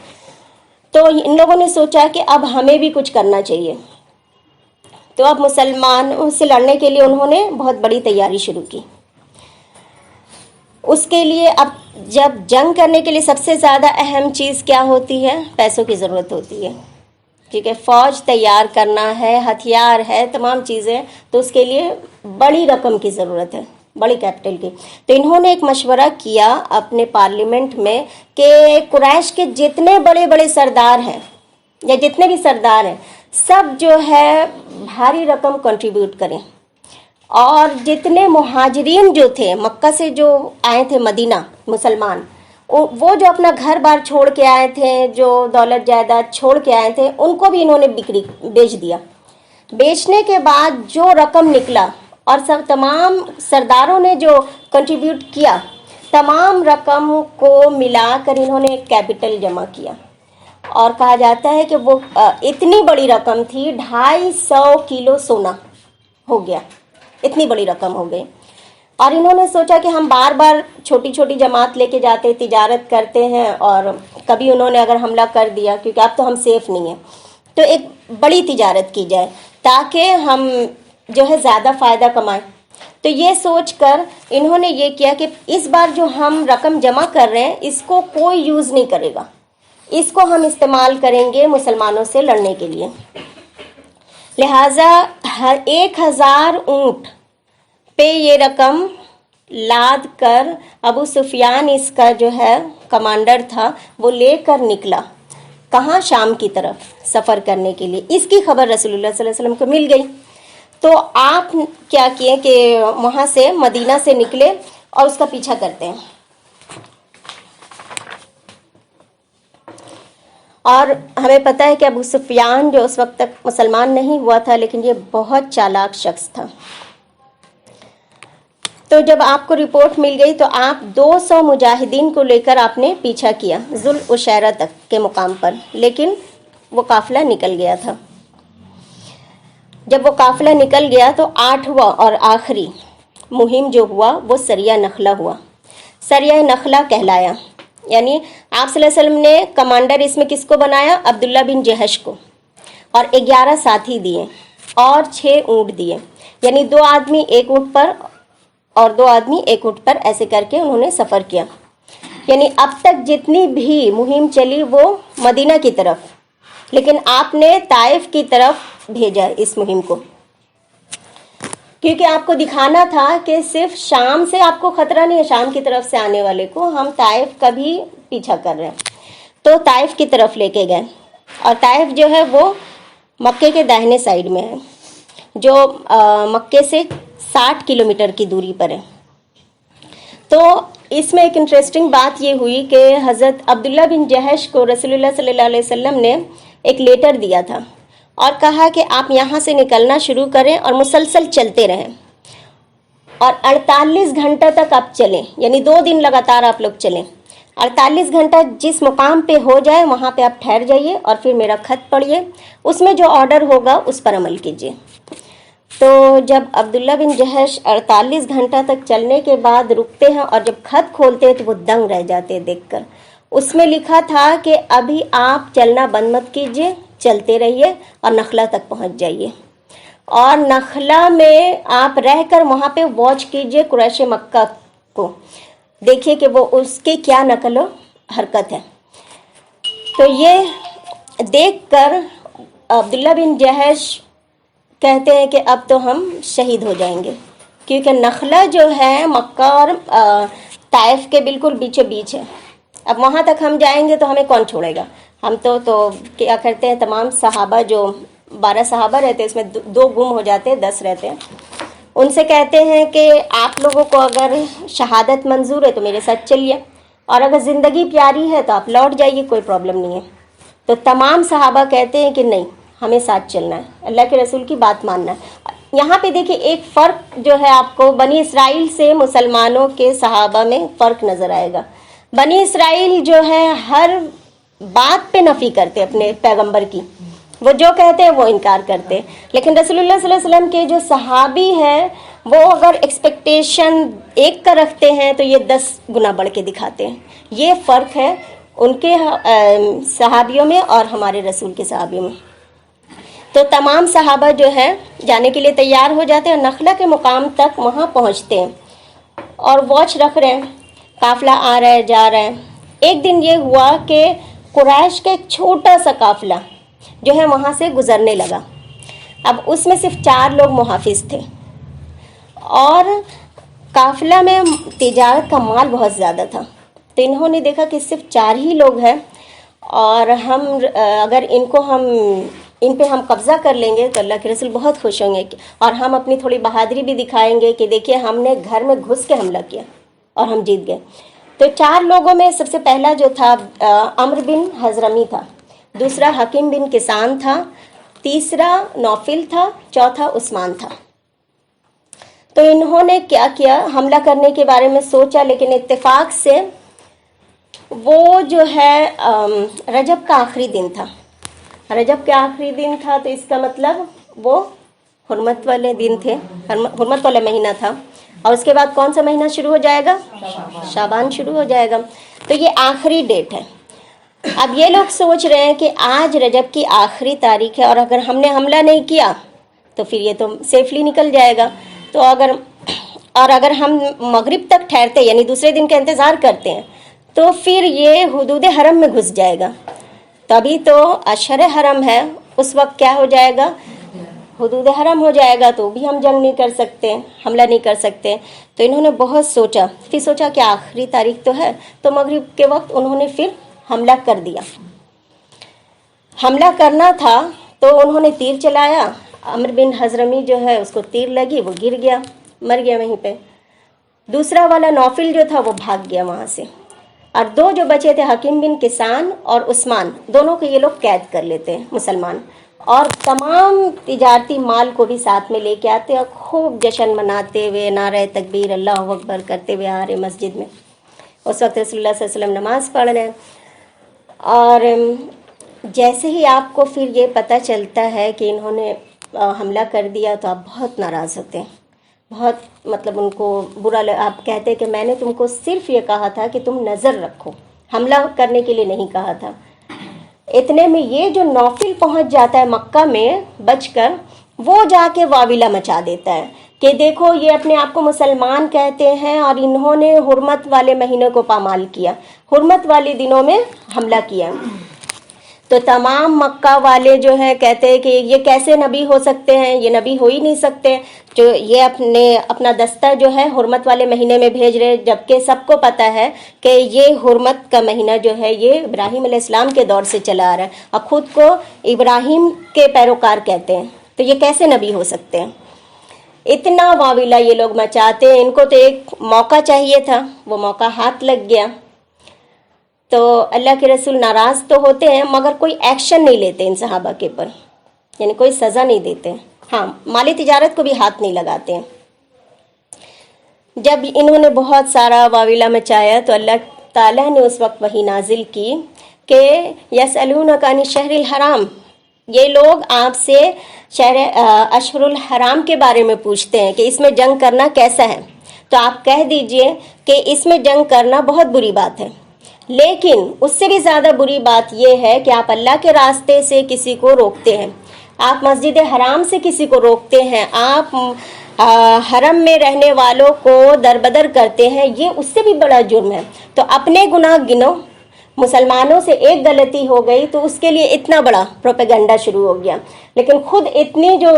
تو ان لوگوں نے سوچا کہ اب ہمیں بھی کچھ کرنا چاہیے، تو اب مسلمانوں سے لڑنے کے لیے انہوں نے بہت بڑی تیاری شروع کی. اس کے لیے اب جب جنگ کرنے کے لیے سب سے زیادہ اہم چیز کیا ہوتی ہے؟ پیسوں کی ضرورت ہوتی ہے. ٹھیک ہے، فوج تیار کرنا ہے، ہتھیار ہے، تمام چیزیں، تو اس کے لیے بڑی رقم کی ضرورت ہے، بڑی کیپٹل کی. تو انہوں نے ایک مشورہ کیا اپنے پارلیمنٹ میں کہ قریش کے جتنے بڑے بڑے سردار ہیں یا جتنے بھی سردار ہیں سب جو ہے بھاری رقم کنٹریبیوٹ کریں، اور جتنے مہاجرین جو تھے مکہ سے جو آئے تھے مدینہ مسلمان، وہ جو اپنا گھر بار چھوڑ کے آئے تھے، جو دولت جائیداد چھوڑ کے آئے تھے، ان کو بھی انہوں نے بیچ دیا. بیچنے کے بعد جو رقم نکلا اور سب تمام سرداروں نے جو کنٹریبیوٹ کیا، تمام رقم کو ملا کر انہوں نے ایک کیپٹل جمع کیا. اور کہا جاتا ہے کہ وہ اتنی بڑی رقم تھی، 250 کلو سونا ہو گیا، اتنی بڑی رقم ہو گئی. اور انہوں نے سوچا کہ ہم بار بار چھوٹی چھوٹی جماعت لے کے جاتے، تجارت کرتے ہیں، اور کبھی انہوں نے اگر حملہ کر دیا، کیونکہ اب تو ہم سیف نہیں ہیں، تو ایک بڑی تجارت کی جائے تاکہ ہم جو ہے زیادہ فائدہ کمائیں. تو یہ سوچ کر انہوں نے یہ کیا کہ اس بار جو ہم رقم جمع کر رہے ہیں اس کو کوئی یوز نہیں کرے گا، اس کو ہم استعمال کریں گے مسلمانوں سے لڑنے کے لیے. لہٰذا 1000 اونٹ پہ یہ رقم لاد کر ابو سفیان اس کا جو ہے کمانڈر تھا، وہ لے کر نکلا. کہاں؟ شام کی طرف سفر کرنے کے لیے. اس کی خبر رسول اللہ صلی اللہ علیہ وسلم کو مل گئی. تو آپ کیا کیے کہ وہاں سے مدینہ سے نکلے اور اس کا پیچھا کرتے ہیں. اور ہمیں پتہ ہے کہ ابو سفیان جو اس وقت تک مسلمان نہیں ہوا تھا، لیکن یہ بہت چالاک شخص تھا. تو جب آپ کو رپورٹ مل گئی تو آپ 200 مجاہدین کو لے کر آپ نے پیچھا کیا ذوالعشیرہ تک کے مقام پر، لیکن وہ قافلہ نکل گیا تھا. جب وہ قافلہ نکل گیا تو 8واں اور آخری مہم جو ہوا وہ سریہ نخلہ ہوا. سریہ نخلہ کہلایا، یعنی آپ صلی اللہ علیہ وسلم نے کمانڈر اس میں کس کو بنایا؟ عبداللہ بن جہش کو، اور 11 ساتھی دیے اور 6 اونٹ دیے، یعنی 2 آدمی ایک اونٹ پر اور 2 آدمی ایک اونٹ پر، ایسے کر کے انہوں نے سفر کیا. یعنی اب تک جتنی بھی مہم چلی وہ مدینہ کی طرف، لیکن آپ نے طائف کی طرف بھیجا اس مہم کو، کیونکہ آپ کو دکھانا تھا کہ صرف شام سے آپ کو خطرہ نہیں ہے، شام کی طرف سے آنے والے کو ہم طائف کا بھی پیچھا کر رہے ہیں. تو طائف کی طرف لے کے گئے، اور طائف جو ہے وہ مکے کے داہنے سائیڈ میں ہے، جو مکے سے 60 کلومیٹر کی دوری پر ہے. تو اس میں ایک انٹرسٹنگ بات یہ ہوئی کہ حضرت عبداللہ بن جہش کو رسول اللہ صلی اللہ علیہ وسلم نے ایک لیٹر دیا تھا اور کہا کہ آپ یہاں سے نکلنا شروع کریں اور مسلسل چلتے رہیں، اور 48 گھنٹہ تک آپ چلیں، یعنی 2 دن لگاتار آپ لوگ چلیں. 48 گھنٹہ جس مقام پہ ہو جائے وہاں پہ آپ ٹھہر جائیے اور پھر میرا خط پڑھیے، اس میں جو آرڈر ہوگا اس پر عمل کیجیے. تو جب عبداللہ بن جہش 48 گھنٹہ تک چلنے کے بعد رکتے ہیں اور جب خط کھولتے ہیں تو وہ دنگ رہ جاتے ہیں دیکھ کر. اس میں لکھا تھا کہ ابھی آپ چلنا بند مت کیجیے، چلتے رہیے اور نخلا تک پہنچ جائیے، اور نخلا میں آپ رہ کر وہاں پہ واچ کیجیے قریش مکہ کو، دیکھیے کہ وہ اس کی کیا نقل و حرکت ہے. تو یہ دیکھ کر عبداللہ بن جہش کہتے ہیں کہ اب تو ہم شہید ہو جائیں گے، کیونکہ نخلا جو ہے مکہ اور طائف کے بالکل بیچوں بیچ ہے. اب وہاں تک ہم جائیں گے تو ہمیں کون چھوڑے گا؟ ہم تو کیا کرتے ہیں، تمام صحابہ جو 12 صحابہ رہتے ہیں اس میں 2 گم ہو جاتے ہیں، 10 رہتے ہیں. ان سے کہتے ہیں کہ آپ لوگوں کو اگر شہادت منظور ہے تو میرے ساتھ چلیے، اور اگر زندگی پیاری ہے تو آپ لوٹ جائیے، کوئی پرابلم نہیں ہے. تو تمام صحابہ کہتے ہیں کہ نہیں، ہمیں ساتھ چلنا ہے، اللہ کے رسول کی بات ماننا ہے. یہاں پہ دیکھیں ایک فرق جو ہے آپ کو بنی اسرائیل سے مسلمانوں کے صحابہ میں فرق نظر آئے گا. بنی اسرائیل جو ہے ہر بات پہ نفی کرتے اپنے پیغمبر کی، وہ جو کہتے ہیں وہ انکار کرتے. لیکن رسول اللہ صلی اللہ علیہ وسلم کے جو صحابی ہیں وہ اگر ایکسپیکٹیشن ایک کا رکھتے ہیں تو یہ 10 گنا بڑھ کے دکھاتے ہیں. یہ فرق ہے ان کے صحابیوں میں اور ہمارے رسول کے صحابیوں میں. تو تمام صحابہ جو ہے جانے کے لیے تیار ہو جاتے ہیں اور نخلا کے مقام تک وہاں پہنچتے ہیں اور واچ رکھ رہے ہیں، قافلہ آ رہا ہے جا رہا ہے۔ ایک دن یہ ہوا کہ قریش کا ایک چھوٹا سا قافلہ جو ہے وہاں سے گزرنے لگا۔ اب اس میں صرف 4 لوگ محافظ تھے اور قافلہ میں تجارت کا مال بہت زیادہ تھا، تو انہوں نے دیکھا کہ صرف 4 ہی لوگ ہیں اور اگر ان پہ ہم قبضہ کر لیں گے تو اللہ کے رسول بہت خوش ہوں گے، اور ہم اپنی تھوڑی بہادری بھی دکھائیں گے کہ دیکھیے ہم نے گھر میں گھس کے حملہ کیا اور ہم جیت گئے۔ تو 4 لوگوں میں سب سے پہلا جو تھا عمرو بن حضرمی تھا، دوسرا حکیم بن کسان تھا، تیسرا نوفل تھا، چوتھا عثمان تھا۔ تو انہوں نے کیا کیا، حملہ کرنے کے بارے میں سوچا، لیکن اتفاق سے وہ جو ہے رجب کا آخری دن تھا، رجب کے آخری دن تھا، تو اس کا مطلب وہ حرمت والے دن تھے، حرمت والا مہینہ تھا، اور اس کے بعد کون سا مہینہ شروع ہو جائے گا؟ شعبان شروع ہو جائے گا، تو یہ آخری ڈیٹ ہے۔ اب یہ لوگ سوچ رہے ہیں کہ آج رجب کی آخری تاریخ ہے اور اگر ہم نے حملہ نہیں کیا تو پھر یہ تو سیفلی نکل جائے گا، تو اگر ہم مغرب تک ٹھہرتے یعنی دوسرے دن کا انتظار کرتے ہیں تو پھر یہ حدود حرم میں گھس جائے گا، تبھی تو اشہر حرم ہے، اس وقت کیا ہو جائے گا؟ حدود حرم ہو جائے گا، تو بھی ہم جنگ نہیں کر سکتے، حملہ نہیں کر سکتے۔ تو انہوں نے بہت سوچا، پھر سوچا کہ آخری تاریخ تو ہے، تو مغرب کے وقت انہوں نے پھر حملہ کر دیا۔ حملہ کرنا تھا تو انہوں نے تیر چلایا، عمرو بن حضرمی جو ہے اس کو تیر لگی، وہ گر گیا، مر گیا وہیں پہ۔ دوسرا والا نوفل جو تھا وہ بھاگ گیا وہاں سے، اور 2 جو بچے تھے حکیم بن کسان اور عثمان، دونوں کو یہ لوگ قید کر لیتے ہیں مسلمان، اور تمام تجارتی مال کو بھی ساتھ میں لے کے آتے اور خوب جشن مناتے ہوئے نعرہ تکبیر اللہ اکبر کرتے ہوئے آ رہے مسجد میں۔ اس وقت رسول اللہ صلی اللہ علیہ وسلم نماز پڑھ رہے ہیں، اور جیسے ہی آپ کو پھر یہ پتہ چلتا ہے کہ انہوں نے حملہ کر دیا تو آپ بہت ناراض ہوتے ہیں، بہت مطلب ان کو برا آپ کہتے کہ میں نے تم کو صرف یہ کہا تھا کہ تم نظر رکھو، حملہ کرنے کے لیے نہیں کہا تھا۔ اتنے میں یہ جو نوفل پہنچ جاتا ہے مکہ میں بچ کر، وہ جا کے واویلا مچا دیتا ہے کہ دیکھو یہ اپنے آپ کو مسلمان کہتے ہیں اور انہوں نے حرمت والے مہینے کو پامال کیا، حرمت والے دنوں میں حملہ کیا۔ تو تمام مکہ والے جو ہے کہتے ہیں کہ یہ کیسے نبی ہو سکتے ہیں، یہ نبی ہو ہی نہیں سکتے، جو یہ اپنا دستہ جو ہے حرمت والے مہینے میں بھیج رہے، جبکہ سب کو پتہ ہے کہ یہ حرمت کا مہینہ جو ہے یہ ابراہیم علیہ السلام کے دور سے چلا آ رہا ہے اور خود کو ابراہیم کے پیروکار کہتے ہیں، تو یہ کیسے نبی ہو سکتے ہیں۔ اتنا واویلا یہ لوگ مچاتے ہیں، ان کو تو ایک موقع چاہیے تھا، وہ موقع ہاتھ لگ گیا۔ تو اللہ کے رسول ناراض تو ہوتے ہیں مگر کوئی ایکشن نہیں لیتے ان صحابہ کے پر، یعنی کوئی سزا نہیں دیتے، ہاں مالی تجارت کو بھی ہاتھ نہیں لگاتے ہیں۔ جب انہوں نے بہت سارا واویلا مچایا تو اللہ تعالیٰ نے اس وقت وحی نازل کی کہ یسألونک عن الشہر الحرام، یہ لوگ آپ سے شہر اشہر الحرام کے بارے میں پوچھتے ہیں کہ اس میں جنگ کرنا کیسا ہے، تو آپ کہہ دیجئے کہ اس میں جنگ کرنا بہت بری بات ہے، لیکن اس سے بھی زیادہ بری بات یہ ہے کہ آپ اللہ کے راستے سے کسی کو روکتے ہیں، آپ مسجد حرام سے کسی کو روکتے ہیں، آپ حرم میں رہنے والوں کو دربدر کرتے ہیں، یہ اس سے بھی بڑا جرم ہے۔ تو اپنے گناہ گنو، مسلمانوں سے ایک غلطی ہو گئی تو اس کے لیے اتنا بڑا پروپیگنڈا شروع ہو گیا، لیکن خود اتنی جو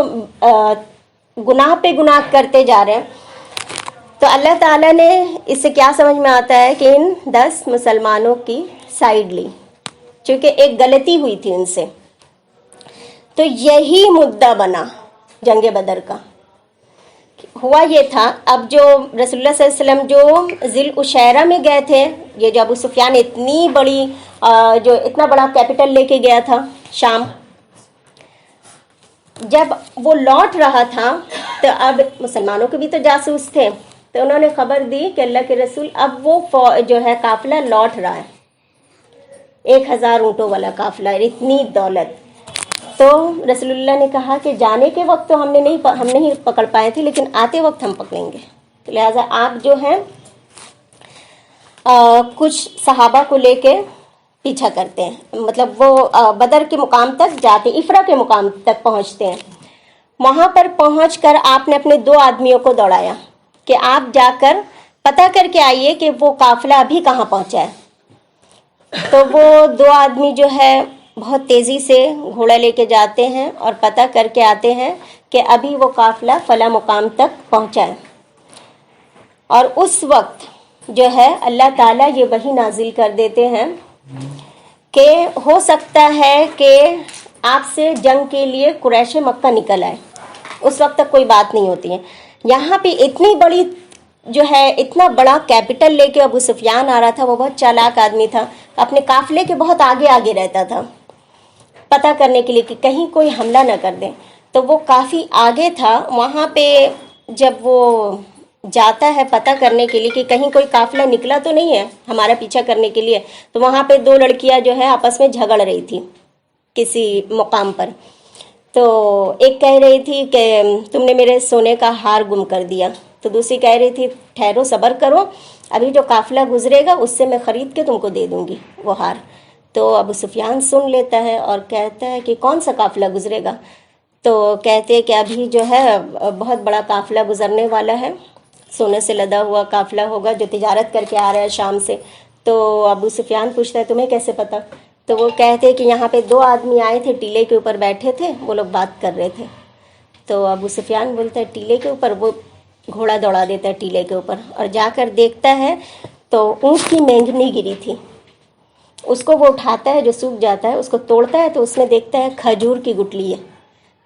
گناہ پہ گناہ کرتے جا رہے ہیں۔ تو اللہ تعالیٰ نے اس سے کیا سمجھ میں آتا ہے کہ ان 10 مسلمانوں کی سائیڈ لی، چونکہ ایک غلطی ہوئی تھی ان سے، تو یہی مدعا بنا جنگ بدر کا۔ ہوا یہ تھا، اب جو رسول اللہ صلی اللہ علیہ وسلم جو ذی العشیرہ میں گئے تھے، یہ جو ابو سفیان اتنا بڑا کیپٹل لے کے گیا تھا شام، جب وہ لوٹ رہا تھا تو اب مسلمانوں کے بھی تو جاسوس تھے، تو انہوں نے خبر دی کہ اللہ کے رسول اب وہ جو ہے قافلہ لوٹ رہا ہے، 1000 اونٹوں والا قافلہ، اتنی دولت۔ تو رسول اللہ نے کہا کہ جانے کے وقت تو ہم نہیں پکڑ پائے تھے، لیکن آتے وقت ہم پکڑیں گے، تو لہٰذا آپ جو ہیں کچھ صحابہ کو لے کے پیچھا کرتے ہیں، مطلب وہ بدر کے مقام تک جاتے ہیں، افرا کے مقام تک پہنچتے ہیں۔ وہاں پر پہنچ کر آپ نے اپنے 2 آدمیوں کو دوڑایا کہ آپ جا کر پتہ کر کے آئیے کہ وہ قافلہ ابھی کہاں پہنچا ہے۔ تو وہ 2 آدمی جو ہے بہت تیزی سے گھوڑا لے کے جاتے ہیں اور پتہ کر کے آتے ہیں کہ ابھی وہ قافلہ فلاں مقام تک پہنچا ہے۔ اور اس وقت جو ہے اللہ تعالیٰ یہ وحی نازل کر دیتے ہیں کہ ہو سکتا ہے کہ آپ سے جنگ کے لیے قریش مکہ نکل آئے۔ اس وقت تک کوئی بات نہیں ہوتی ہے۔ یہاں پہ اتنی بڑی جو ہے اتنا بڑا کیپٹل لے کے ابو سفیان آ رہا تھا، وہ بہت چالاک آدمی تھا، اپنے قافلے کے بہت آگے آگے رہتا تھا پتہ کرنے کے لیے کہ کہیں کوئی حملہ نہ کر دے۔ تو وہ کافی آگے تھا، وہاں پہ جب وہ جاتا ہے پتہ کرنے کے لیے کہ کہیں کوئی قافلہ نکلا تو نہیں ہے ہمارا پیچھا کرنے کے لیے، تو وہاں پہ 2 لڑکیاں جو ہے آپس میں جھگڑ رہی تھی کسی مقام پر۔ تو ایک کہہ رہی تھی کہ تم نے میرے سونے کا ہار گم کر دیا، تو دوسری کہہ رہی تھی ٹھہرو صبر کرو، ابھی جو قافلہ گزرے گا اس سے میں خرید کے تم کو دے دوں گی وہ ہار۔ تو ابو سفیان سن لیتا ہے اور کہتا ہے کہ کون سا قافلہ گزرے گا؟ تو کہتے ہیں کہ ابھی جو ہے بہت بڑا قافلہ گزرنے والا ہے، سونے سے لدا ہوا قافلہ ہوگا جو تجارت کر کے آ رہا ہے شام سے۔ تو ابو سفیان پوچھتا ہے تمہیں کیسے پتہ؟ تو وہ کہتے ہیں کہ یہاں پہ 2 آدمی آئے تھے، ٹیلے کے اوپر بیٹھے تھے، وہ لوگ بات کر رہے تھے۔ تو ابو سفیان بولتا ہے ٹیلے کے اوپر؟ وہ گھوڑا دوڑا دیتا ہے ٹیلے کے اوپر اور جا کر دیکھتا ہے تو اونٹ کی مینگنی گری تھی، اس کو وہ اٹھاتا ہے جو سوکھ جاتا ہے، اس کو توڑتا ہے تو اس میں دیکھتا ہے کھجور کی گٹلی ہے۔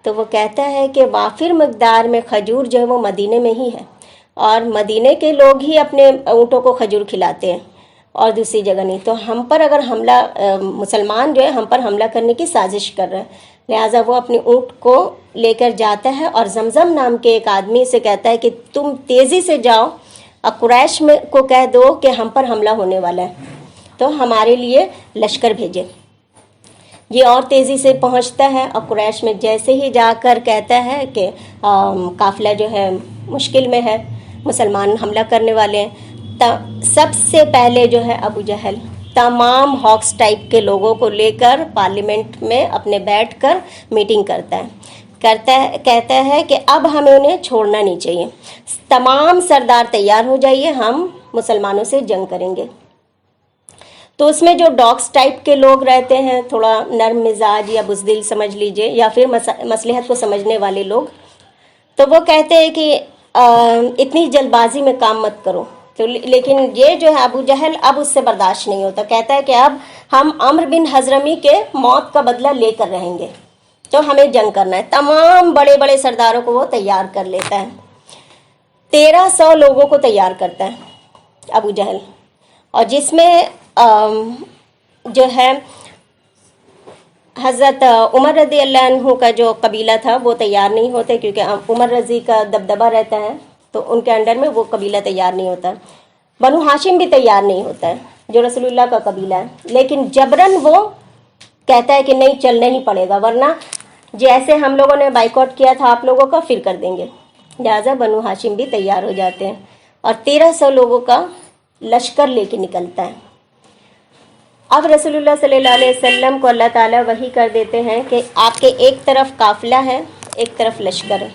تو وہ کہتا ہے کہ وافر مقدار میں کھجور جو ہے وہ مدینے میں ہی ہے، اور مدینے کے لوگ ہی اپنے اونٹوں کو کھجور کھلاتے ہیں اور دوسری جگہ نہیں۔ تو ہم پر اگر حملہ مسلمان جو ہے ہم پر حملہ کرنے کی سازش کر رہے ہیں، لہٰذا وہ اپنے اونٹ کو لے کر جاتا ہے اور زمزم نام کے ایک آدمی سے کہتا ہے کہ تم تیزی سے جاؤ اور قریش میں کو کہہ دو کہ ہم پر حملہ ہونے والا ہے، تو ہمارے لیے لشکر بھیجے۔ یہ اور تیزی سے پہنچتا ہے اور قریش میں جیسے ہی جا کر کہتا ہے کہ قافلہ جو ہے مشکل میں ہے، مسلمان حملہ کرنے والے ہیں، سب سے پہلے جو ہے ابو جہل تمام ہاکس ٹائپ کے لوگوں کو لے کر پارلیمنٹ میں اپنے بیٹھ کر میٹنگ کرتا ہے، کہتا ہے کہ اب ہمیں انہیں چھوڑنا نہیں چاہیے، تمام سردار تیار ہو جائیے، ہم مسلمانوں سے جنگ کریں گے۔ تو اس میں جو ڈاگس ٹائپ کے لوگ رہتے ہیں، تھوڑا نرم مزاج یا بزدل سمجھ لیجئے، یا پھر مصلحت کو سمجھنے والے لوگ، تو وہ کہتے ہیں کہ اتنی جلد بازی میں کام مت کرو۔ تو لیکن یہ جو ہے ابو جہل اب اس سے برداشت نہیں ہوتا، کہتا ہے کہ اب ہم عمرو بن حضرمی کے موت کا بدلہ لے کر رہیں گے، تو ہمیں جنگ کرنا ہے۔ تمام بڑے بڑے سرداروں کو وہ تیار کر لیتا ہے، 1300 لوگوں کو تیار کرتا ہے ابو جہل، اور جس میں جو ہے حضرت عمر رضی اللہ عنہ کا جو قبیلہ تھا وہ تیار نہیں ہوتے، کیونکہ عمر رضی کا دبدبہ رہتا ہے تو ان کے انڈر میں وہ قبیلہ تیار نہیں ہوتا۔ بنو ہاشم بھی تیار نہیں ہوتا ہے جو رسول اللہ کا قبیلہ ہے، لیکن جبراً وہ کہتا ہے کہ نہیں چلنا ہی پڑے گا، ورنہ جیسے ہم لوگوں نے بائیکاٹ کیا تھا آپ لوگوں کا پھر کر دیں گے۔ لہٰذا بنو ہاشم بھی تیار ہو جاتے ہیں اور 1300 لوگوں کا لشکر لے کے نکلتا ہے۔ اب رسول اللہ صلی اللہ علیہ وسلم کو اللہ تعالیٰ وحی کر دیتے ہیں کہ آپ کے ایک طرف قافلہ ہے، ایک طرف لشکر ہے،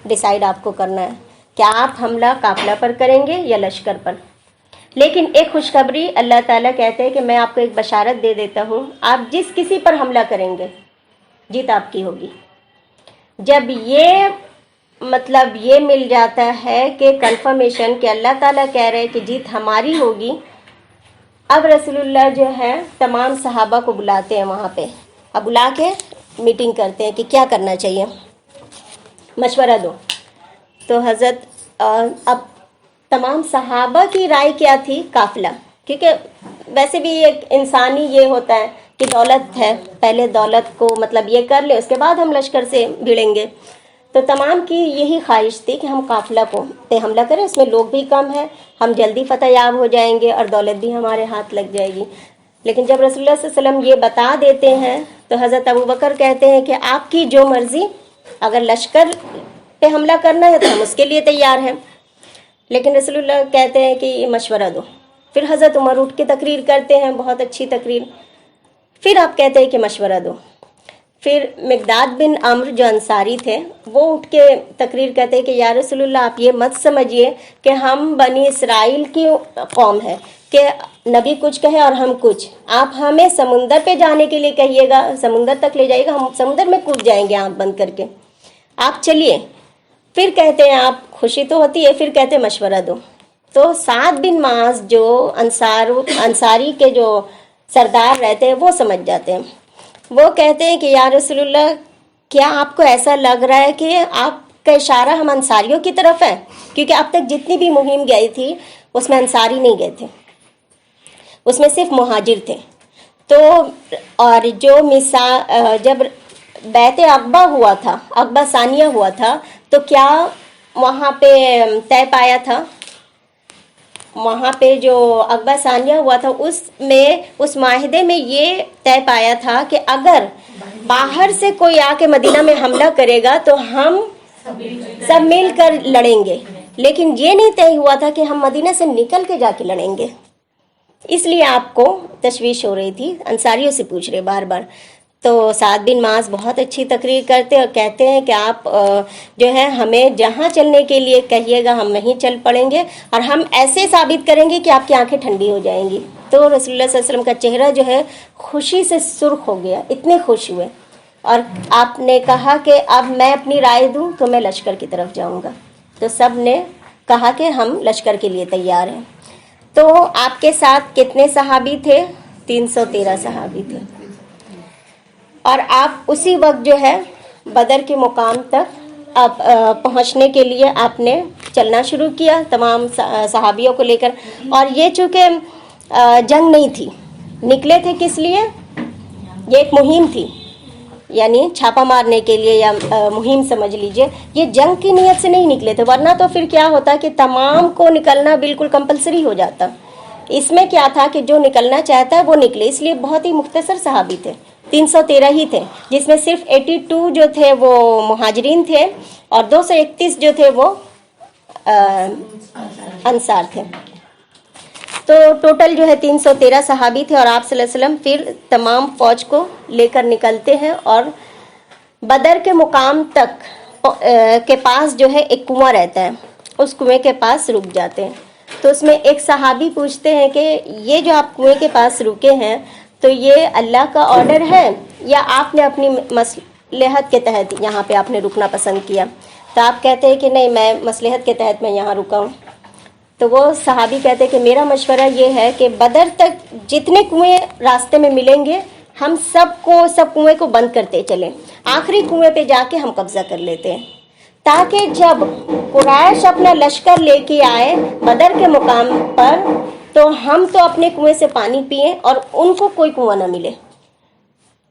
ڈیسائیڈ آپ کو کرنا ہے کہ آپ حملہ قافلہ پر کریں گے یا لشکر پر۔ لیکن ایک خوشخبری اللہ تعالیٰ کہتے ہیں کہ میں آپ کو ایک بشارت دے دیتا ہوں، آپ جس کسی پر حملہ کریں گے جیت آپ کی ہوگی۔ جب یہ مل جاتا ہے کہ کنفرمیشن کہ اللہ تعالیٰ کہہ رہے کہ جیت ہماری ہوگی، اب رسول اللہ جو ہے تمام صحابہ کو بلاتے ہیں وہاں پہ، اب بلا کے میٹنگ کرتے ہیں کہ کیا کرنا چاہیے، مشورہ دو۔ تو حضرت اب تمام صحابہ کی رائے کیا تھی؟ قافلہ، کیونکہ ویسے بھی ایک انسانی یہ ہوتا ہے کہ دولت ہے، پہلے دولت کو مطلب یہ کر لے، اس کے بعد ہم لشکر سے بھیڑیں گے۔ تو تمام کی یہی خواہش تھی کہ ہم قافلہ کو پہ حملہ کریں، اس میں لوگ بھی کم ہیں، ہم جلدی فتح یاب ہو جائیں گے اور دولت بھی ہمارے ہاتھ لگ جائے گی۔ لیکن جب رسول اللہ صلی اللہ علیہ وسلم یہ بتا دیتے ہیں تو حضرت ابوبکر کہتے ہیں کہ آپ کی جو مرضی، اگر لشکر پہ حملہ کرنا ہے تو ہم اس کے لیے تیار ہیں، لیکن رسول اللہ کہتے ہیں کہ مشورہ دو۔ پھر حضرت عمر اٹھ کے تقریر کرتے ہیں، بہت اچھی تقریر، پھر آپ کہتے ہیں کہ مشورہ دو. پھر مقداد بن عمرو جو انصاری تھے وہ اٹھ کے تقریر کرتے ہیں کہ یا رسول اللہ آپ یہ مت سمجھیے کہ ہم بنی اسرائیل کی قوم ہے کہ نبی کچھ کہے اور ہم کچھ. آپ ہمیں سمندر پہ جانے کے لیے کہیے گا, سمندر تک لے جائے گا, ہم سمندر میں کود جائیں گے آنکھ بند کر کے, آپ چلیے. پھر کہتے ہیں آپ خوشی تو ہوتی ہے, پھر کہتے ہیں مشورہ دو. تو سعد بن معاذ جو انصاری کے جو سردار رہتے ہیں وہ سمجھ جاتے ہیں. وہ کہتے ہیں کہ یا رسول اللہ کیا آپ کو ایسا لگ رہا ہے کہ آپ کا اشارہ ہم انصاریوں کی طرف ہے, کیونکہ اب تک جتنی بھی مہم گئی تھی اس میں انصاری نہیں گئے تھے, اس میں صرف مہاجر تھے. تو اور جو جب بیعت عقبہ ہوا تھا, عقبہ ثانیہ ہوا تھا, تو کیا وہاں پہ طے پایا تھا, وہاں پہ جو عقبہ ثانیہ ہوا تھا اس معاہدے میں یہ طے پایا تھا کہ اگر باہر سے کوئی آ کے مدینہ میں حملہ کرے گا تو ہم سب مل کر لڑیں گے, لیکن یہ نہیں طے ہوا تھا کہ ہم مدینہ سے نکل کے جا کے لڑیں گے. اس لیے آپ کو تشویش ہو رہی تھی, انصاریوں سے پوچھ رہے بار بار. تو سعد بن معاذ بہت اچھی تقریر کرتے اور کہتے ہیں کہ آپ جو ہے ہمیں جہاں چلنے کے لیے کہیے گا ہم وہیں چل پڑیں گے, اور ہم ایسے ثابت کریں گے کہ آپ کی آنکھیں ٹھنڈی ہو جائیں گی. تو رسول اللہ صلی اللہ علیہ وسلم کا چہرہ جو ہے خوشی سے سرخ ہو گیا, اتنے خوش ہوئے, اور آپ نے کہا کہ اب میں اپنی رائے دوں تو میں لشکر کی طرف جاؤں گا. تو سب نے کہا کہ ہم لشکر کے لیے تیار ہیں. تو آپ کے ساتھ کتنے صحابی تھے؟ 313 صحابی تھے. اور آپ اسی وقت جو ہے بدر کے مقام تک آپ پہنچنے کے لیے آپ نے چلنا شروع کیا تمام صحابیوں کو لے کر. اور یہ چونکہ جنگ نہیں تھی, نکلے تھے کس لیے, یہ ایک مہم تھی, یعنی چھاپا مارنے کے لیے یا مہم سمجھ لیجئے. یہ جنگ کی نیت سے نہیں نکلے تھے, ورنہ تو پھر کیا ہوتا کہ تمام کو نکلنا بالکل کمپلسری ہو جاتا. اس میں کیا تھا کہ جو نکلنا چاہتا ہے وہ نکلے, اس لیے بہت ہی مختصر صحابی تھے, 313 ہی تھے, جس میں صرف 82 جو تھے وہ مہاجرین تھے اور 231 جو تھے وہ انصار تھے. تو ٹوٹل جو ہے 313 صحابی تھے. اور آپ صلی اللہ علیہ وسلم پھر تمام فوج کو لے کر نکلتے ہیں اور بدر کے مقام تک کے پاس جو ہے ایک کنواں رہتا ہے, اس کنویں کے پاس رک جاتے ہیں. تو اس میں ایک صحابی پوچھتے ہیں کہ یہ جو آپ کنویں کے پاس رکے ہیں تو یہ اللہ کا آرڈر ہے یا آپ نے اپنی مصلحت کے تحت یہاں پہ آپ نے رکنا پسند کیا؟ تو آپ کہتے ہیں کہ نہیں, میں مصلحت کے تحت میں یہاں رکا ہوں. تو وہ صحابی کہتے ہیں کہ میرا مشورہ یہ ہے کہ بدر تک جتنے کنویں راستے میں ملیں گے ہم سب کنویں کو بند کرتے چلیں, آخری کنویں پہ جا کے ہم قبضہ کر لیتے ہیں, تاکہ جب قریش اپنا لشکر لے کے آئے بدر کے مقام پر تو ہم تو اپنے کنویں سے پانی پئیں اور ان کو کوئی کنواں نہ ملے.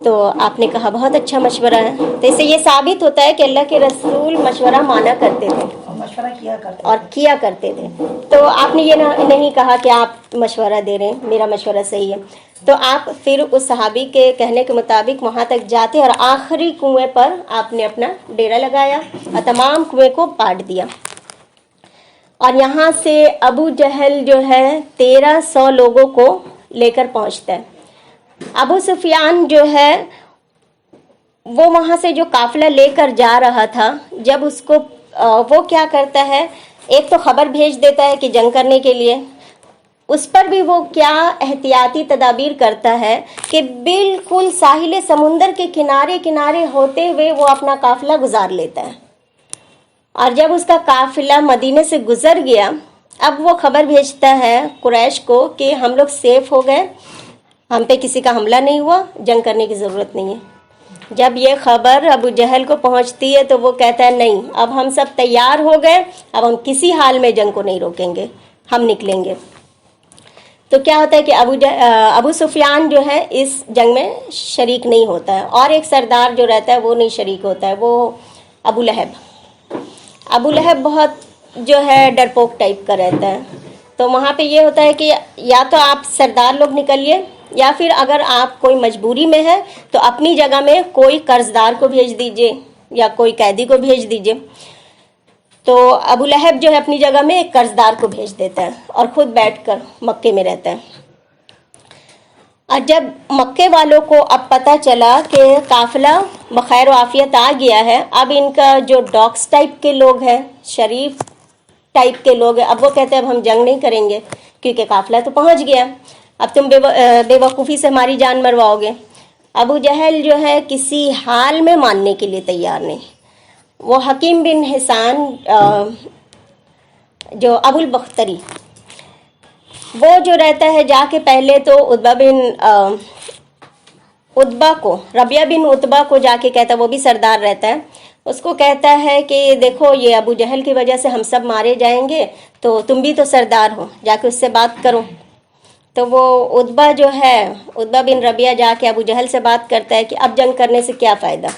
تو آپ نے کہا بہت اچھا مشورہ ہے. تو اس سے یہ ثابت ہوتا ہے کہ اللہ کے رسول مشورہ مانا کرتے تھے, مشورہ کیا کرتے تھے. تو آپ نے یہ نہیں کہا کہ آپ مشورہ دے رہے ہیں, میرا مشورہ صحیح ہے. تو آپ پھر اس صحابی کے کہنے کے مطابق وہاں تک جاتے اور آخری کنویں پر آپ نے اپنا ڈیرا لگایا اور تمام کنویں کو پاٹ دیا. اور یہاں سے ابو جہل جو ہے 1300 لوگوں کو لے کر پہنچتا ہے. ابو سفیان جو ہے وہ وہاں سے جو قافلہ لے کر جا رہا تھا, جب اس کو وہ کیا کرتا ہے, ایک تو خبر بھیج دیتا ہے کہ جنگ کرنے کے لیے, اس پر بھی وہ کیا احتیاطی تدابیر کرتا ہے کہ بالکل ساحل سمندر کے کنارے ہوتے ہوئے وہ اپنا قافلہ گزار لیتا ہے. اور جب اس کا قافلہ مدینے سے گزر گیا, اب وہ خبر بھیجتا ہے قریش کو کہ ہم لوگ سیف ہو گئے, ہم پہ کسی کا حملہ نہیں ہوا, جنگ کرنے کی ضرورت نہیں ہے. جب یہ خبر ابو جہل کو پہنچتی ہے تو وہ کہتا ہے نہیں, اب ہم سب تیار ہو گئے, اب ہم کسی حال میں جنگ کو نہیں روکیں گے, ہم نکلیں گے. تو کیا ہوتا ہے کہ ابو سفیان جو ہے اس جنگ میں شریک نہیں ہوتا ہے, اور ایک سردار جو رہتا ہے وہ نہیں شریک ہوتا ہے, وہ ابو لہب بہت جو ہے ڈرپوک ٹائپ کا رہتا ہے. تو وہاں پہ یہ ہوتا ہے کہ یا تو آپ سردار لوگ نکلیے, یا پھر اگر آپ کوئی مجبوری میں ہے تو اپنی جگہ میں کوئی قرض دار کو بھیج دیجئے یا کوئی قیدی کو بھیج دیجئے. تو ابو لہب جو ہے اپنی جگہ میں ایک قرض دار کو بھیج دیتا ہے اور خود بیٹھ کر مکے میں رہتا ہے. اور جب مکے والوں کو اب پتہ چلا کہ قافلہ بخیر و عافیت آ گیا ہے، اب ان کا جو ڈاکس ٹائپ کے لوگ ہیں، شریف ٹائپ کے لوگ ہیں، اب وہ کہتے ہیں اب ہم جنگ نہیں کریں گے کیونکہ قافلہ تو پہنچ گیا، اب تم بے وقوفی سے ہماری جان مرواؤ گے۔ ابو جہل جو ہے کسی حال میں ماننے کے لیے تیار نہیں۔ وہ حکیم بن حسان جو ابو البختری، وہ جو رہتا ہے جا کے پہلے تو ربیہ بن عتبہ کو جا کے کہتا ہے، وہ بھی سردار رہتا ہے، اس کو کہتا ہے کہ دیکھو یہ ابو جہل کی وجہ سے ہم سب مارے جائیں گے، تو تم بھی تو سردار ہو، جا کے اس سے بات کرو۔ تو وہ عتبہ جو ہے، عتبہ بن ربیہ جا کے ابو جہل سے بات کرتا ہے کہ اب جنگ کرنے سے کیا فائدہ،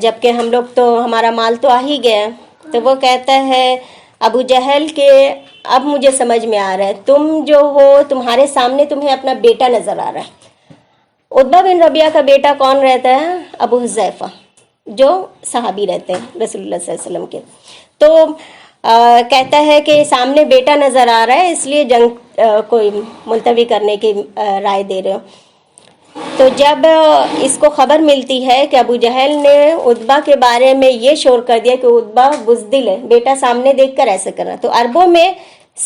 جبکہ ہم لوگ تو ہمارا مال تو آ ہی گیا۔ تو وہ کہتا ہے ابو جہل کہ اب مجھے سمجھ میں آ رہا ہے، تم جو ہو تمہارے سامنے تمہیں اپنا بیٹا نظر آ رہا ہے۔ عتبہ بن ربیہ کا بیٹا کون رہتا ہے؟ ابو حذیفہ، جو صحابی رہتے ہیں رسول اللہ صلی اللہ علیہ وسلم کے۔ تو کہتا ہے کہ سامنے بیٹا نظر آ رہا ہے، اس لیے جنگ کوئی ملتوی کرنے کی رائے دے رہے ہو۔ تو جب اس کو خبر ملتی ہے کہ ابو جہل نے عتبہ کے بارے میں یہ شور کر دیا کہ عتبہ بزدل ہے، بیٹا سامنے دیکھ کر ایسا کرنا، تو عربوں میں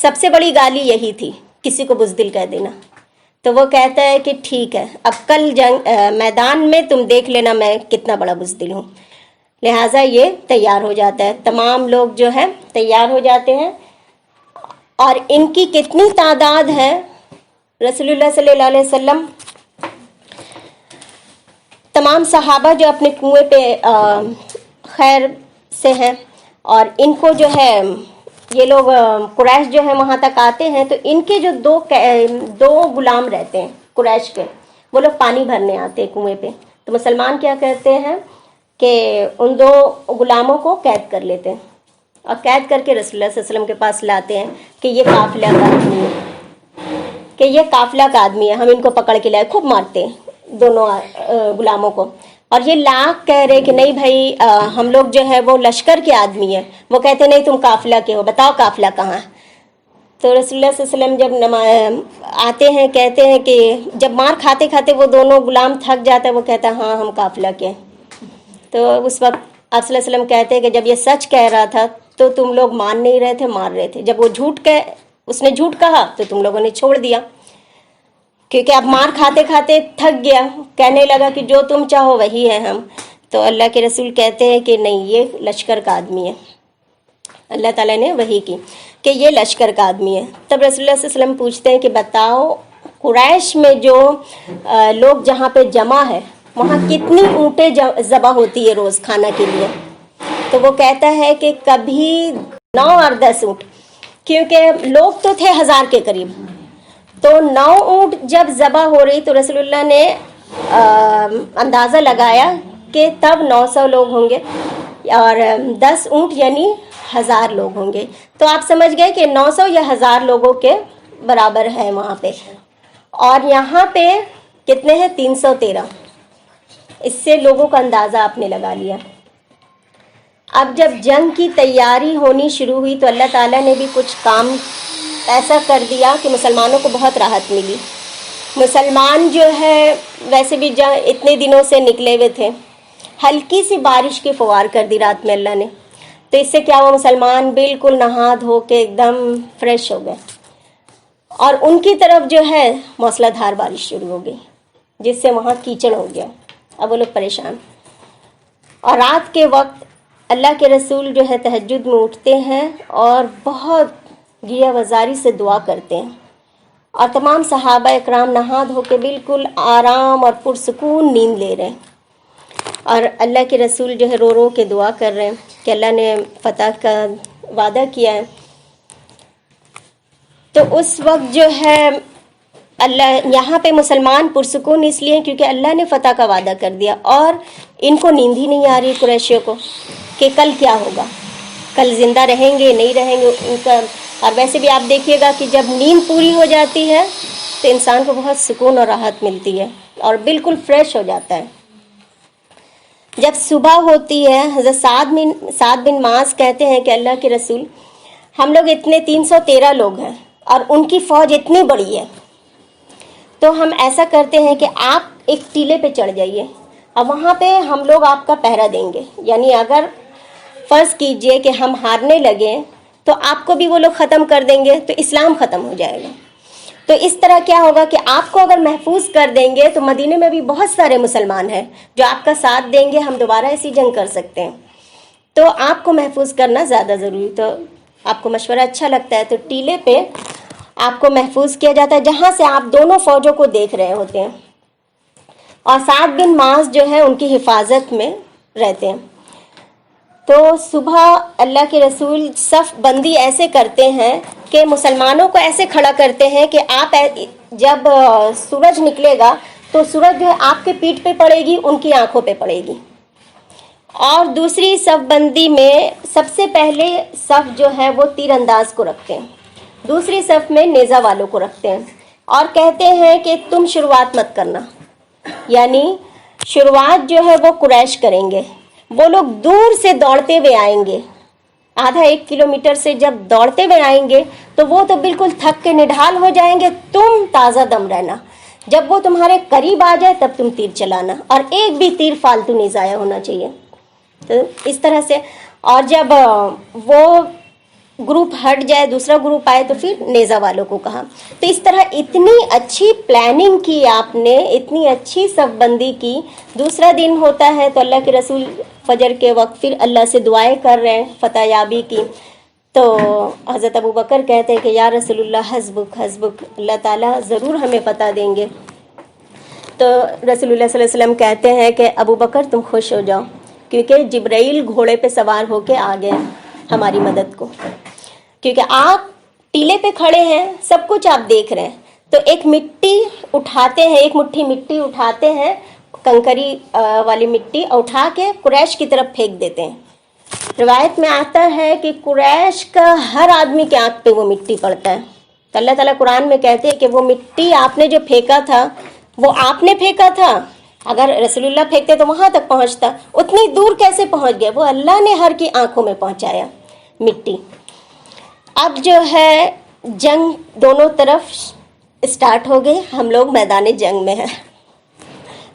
سب سے بڑی گالی یہی تھی، کسی کو بزدل کہہ دینا۔ تو وہ کہتا ہے کہ ٹھیک ہے، اب کل میدان میں تم دیکھ لینا میں کتنا بڑا بزدل ہوں۔ لہٰذا یہ تیار ہو جاتا ہے، تمام لوگ جو ہے تیار ہو جاتے ہیں۔ اور ان کی کتنی تعداد ہے؟ رسول اللہ صلی اللہ علیہ وسلم تمام صحابہ جو اپنے کنویں پہ خیر سے ہیں، اور ان کو جو ہے یہ لوگ قریش جو ہے وہاں تک آتے ہیں، تو ان کے جو دو غلام رہتے ہیں قریش کے، وہ لوگ پانی بھرنے آتے ہیں کنویں پہ، تو مسلمان کیا کرتے ہیں کہ ان دو غلاموں کو قید کر لیتے ہیں، اور قید کر کے رسول اللہ صلی اللہ علیہ وسلم کے پاس لاتے ہیں کہ یہ قافلہ کا آدمی ہے، ہم ان کو پکڑ کے لائے، خوب مارتے ہیں دونوں غلاموں کو، اور یہ لاکھ کہہ رہے کہ نہیں بھائی ہم لوگ جو ہے وہ لشکر کے آدمی ہیں، وہ کہتے نہیں تم قافلہ کے ہو، بتاؤ قافلہ کہاں ہے۔ تو رسول اللہ صلی اللہ علیہ وسلم جب آتے ہیں، کہتے ہیں کہ جب مار کھاتے کھاتے وہ دونوں غلام تھک جاتا ہے، وہ کہتا ہے ہاں ہم قافلہ کے ہیں۔ تو اس وقت آپ صلی اللہ علیہ وسلم کہتے ہیں کہ جب یہ سچ کہہ رہا تھا تو تم لوگ مان نہیں رہے تھے، مار رہے تھے، جب وہ اس نے جھوٹ کہا تو تم لوگوں نے چھوڑ دیا، کیونکہ اب مار کھاتے کھاتے تھک گیا، کہنے لگا کہ جو تم چاہو وہی ہے ہم۔ تو اللہ کے رسول کہتے ہیں کہ نہیں، یہ لشکر کا آدمی ہے، اللہ تعالیٰ نے وحی کی کہ یہ لشکر کا آدمی ہے۔ تب رسول اللہ صلی اللہ علیہ وسلم پوچھتے ہیں کہ بتاؤ قریش میں جو لوگ جہاں پہ جمع ہے وہاں کتنی اونٹیں ذبح ہوتی ہے روز کھانا کے لیے؟ تو وہ کہتا ہے کہ کبھی 9 اور 10 اونٹ، کیونکہ لوگ تو تھے 1000 کے قریب، تو 9 اونٹ جب ذبح ہو رہی تو رسول اللہ نے اندازہ لگایا کہ تب 900 لوگ ہوں گے، اور 10 اونٹ یعنی 1000 لوگ ہوں گے، تو آپ سمجھ گئے کہ 900 یا 1000 لوگوں کے برابر ہے وہاں پہ، اور یہاں پہ کتنے ہیں؟ 313۔ اس سے لوگوں کا اندازہ آپ نے لگا لیا۔ اب جب جنگ کی تیاری ہونی شروع ہوئی تو اللہ تعالیٰ نے بھی کچھ کام ایسا کر دیا کہ مسلمانوں کو بہت راحت ملی۔ مسلمان جو ہے ویسے بھی اتنے دنوں سے نکلے ہوئے تھے، ہلکی سی بارش کی فوار کر دی رات میں اللہ نے، تو اس سے کیا ہوا، مسلمان بالکل نہا دھو کے ایک دم فریش ہو گئے، اور ان کی طرف جو ہے موسلا دھار بارش شروع ہو گئی، جس سے وہاں کیچڑ ہو گیا، اب وہ لوگ پریشان۔ اور رات کے وقت اللہ کے رسول جو ہے تہجد میں اٹھتے ہیں اور بہت گریہ وزاری سے دعا کرتے ہیں، اور تمام صحابہ اکرام نہا دھو کے بالکل آرام اور پرسکون نیند لے رہے ہیں، اور اللہ کے رسول جو ہے رو رو کے دعا کر رہے ہیں کہ اللہ نے فتح کا وعدہ کیا ہے۔ تو اس وقت جو ہے اللہ یہاں پہ مسلمان پرسکون اس لیے کیونکہ اللہ نے فتح کا وعدہ کر دیا، اور ان کو نیند ہی نہیں آ رہی قریشیوں کو کہ کل کیا ہوگا، کل زندہ رہیں گے نہیں رہیں گے ان کا۔ اور ویسے بھی آپ دیکھیے گا کہ جب نیند پوری ہو جاتی ہے تو انسان کو بہت سکون اور راحت ملتی ہے اور بالکل فریش ہو جاتا ہے۔ جب صبح ہوتی ہے حضرت سعد بن معاذ کہتے ہیں کہ اللہ کے رسول ہم لوگ اتنے 313 لوگ ہیں اور ان کی فوج اتنی بڑی ہے، تو ہم ایسا کرتے ہیں کہ آپ ایک ٹیلے پہ چڑھ جائیے، اب وہاں پہ ہم لوگ آپ کا پہرا دیں گے، یعنی اگر فرض کیجئے کہ ہم ہارنے لگے تو آپ کو بھی وہ لوگ ختم کر دیں گے تو اسلام ختم ہو جائے گا۔ تو اس طرح کیا ہوگا کہ آپ کو اگر محفوظ کر دیں گے تو مدینے میں بھی بہت سارے مسلمان ہیں جو آپ کا ساتھ دیں گے، ہم دوبارہ ایسی جنگ کر سکتے ہیں۔ تو آپ کو محفوظ کرنا زیادہ ضروری، تو آپ کو مشورہ اچھا لگتا ہے تو ٹیلے پہ آپ کو محفوظ کیا جاتا ہے، جہاں سے آپ دونوں فوجوں کو دیکھ رہے ہوتے ہیں، اور 7 دن معاذ جو ہے ان کی حفاظت میں رہتے ہیں۔ تو صبح اللہ کے رسول صف بندی ایسے کرتے ہیں کہ مسلمانوں کو ایسے کھڑا کرتے ہیں کہ آپ جب سورج نکلے گا تو سورج جو ہے آپ کے پیٹھ پہ پڑے گی، ان کی آنکھوں پہ پڑے گی، اور دوسری صف بندی میں سب سے پہلے صف جو ہے وہ تیر انداز کو رکھتے ہیں، دوسری صف میں نیزہ والوں کو رکھتے ہیں، اور کہتے ہیں کہ تم شروعات مت کرنا، یعنی شروعات جو ہے وہ قریش کریں گے۔ وہ لوگ دور سے دوڑتے ہوئے آئیں گے، آدھا 1 کلومیٹر سے جب دوڑتے ہوئے آئیں گے تو وہ تو بالکل تھک کے نڈھال ہو جائیں گے، تم تازہ دم رہنا، جب وہ تمہارے قریب آ جائے تب تم تیر چلانا، اور ایک بھی تیر فالتو نہیں ضائع ہونا چاہیے۔ تو اس طرح سے، اور جب وہ گروپ ہٹ جائے دوسرا گروپ آئے تو پھر نیزہ والوں کو کہا۔ تو اس طرح اتنی اچھی پلاننگ کی آپ نے، اتنی اچھی صف بندی کی۔ دوسرا دن ہوتا ہے تو اللہ کے رسول فجر کے وقت پھر اللہ سے دعائیں کر رہے ہیں فتح یابی کی، تو حضرت ابو بکر کہتے ہیں کہ یا رسول اللہ حسبک حسبک، اللہ تعالیٰ ضرور ہمیں فتح دیں گے۔ تو رسول اللہ صلی اللہ علیہ وسلم کہتے ہیں کہ ابو بکر تم خوش ہو جاؤ، کیونکہ جبرائیل گھوڑے پہ سوار ہو کے آ گئے ہماری مدد کو، کیونکہ آپ ٹیلے پہ کھڑے ہیں، سب کچھ آپ دیکھ رہے ہیں۔ تو ایک مٹی اٹھاتے ہیں، ایک مٹھی مٹی اٹھاتے ہیں، کنکری والی مٹی اٹھا کے قریش کی طرف پھینک دیتے ہیں۔ روایت میں آتا ہے کہ قریش کا ہر آدمی کے آنکھ پہ وہ مٹی پڑتا ہے، تو اللہ تعالیٰ قرآن میں کہتے ہیں کہ وہ مٹی آپ نے جو پھینکا تھا وہ آپ نے پھینکا تھا، اگر رسول اللہ پھینکتے تو وہاں تک پہنچتا، اتنی دور کیسے پہنچ گئے؟ وہ اللہ نے ہر کی آنکھوں میں پہنچایا مٹی۔ اب جو ہے جنگ دونوں طرف اسٹارٹ ہو گئی، ہم لوگ میدان جنگ میں ہیں،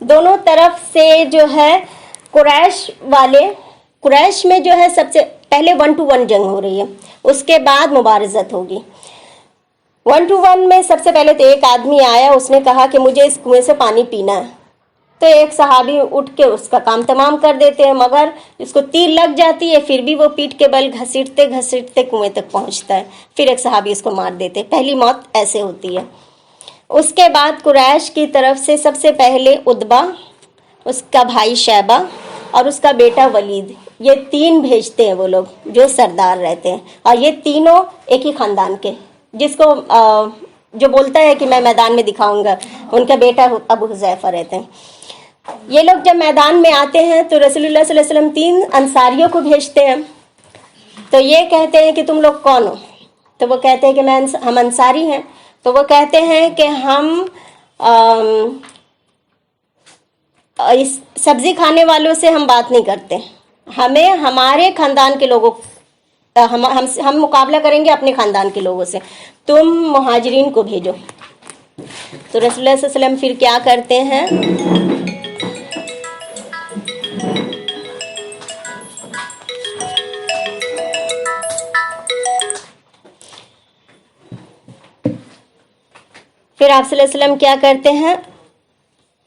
دونوں طرف سے جو ہے قریش میں جو ہے سب سے پہلے 1 to 1 جنگ ہو رہی ہے، اس کے بعد مبارزت ہوگی۔ 1 to 1 میں سب سے پہلے تو ایک آدمی آیا، اس نے کہا کہ مجھے اس کنویں سے پانی پینا ہے، تو ایک صحابی اٹھ کے اس کا کام تمام کر دیتے ہیں، مگر اس کو تیر لگ جاتی ہے، پھر بھی وہ پیٹ کے بل گھسیٹتے گھسیٹتے کنویں تک پہنچتا ہے، پھر ایک صحابی اس کو مار دیتے ہیں۔ پہلی موت ایسے ہوتی ہے۔ اس کے بعد قریش کی طرف سے سب سے پہلے عتبہ، اس کا بھائی شیبہ اور اس کا بیٹا ولید، یہ 3 بھیجتے ہیں وہ لوگ جو سردار رہتے ہیں، اور یہ تینوں ایک ہی خاندان کے، جس کو جو بولتا ہے کہ میں میدان میں دکھاؤں گا، ان کا بیٹا ابو حذیفہ رہتے ہیں۔ یہ لوگ جب میدان میں آتے ہیں تو رسول اللہ صلی اللہ علیہ وسلم 3 انصاریوں کو بھیجتے ہیں، تو یہ کہتے ہیں کہ تم لوگ کون ہو؟ تو وہ کہتے ہیں کہ ہم انصاری ہیں۔ تو وہ کہتے ہیں کہ ہم اس سبزی کھانے والوں سے ہم بات نہیں کرتے، ہمیں ہمارے خاندان کے لوگوں ہم مقابلہ کریں گے اپنے خاندان کے لوگوں سے، تم مہاجرین کو بھیجو۔ تو رسول اللہ صلی اللہ علیہ وسلم پھر کیا کرتے ہیں، پھر آپ صلی اللہ علیہ وسلم کیا کرتے ہیں،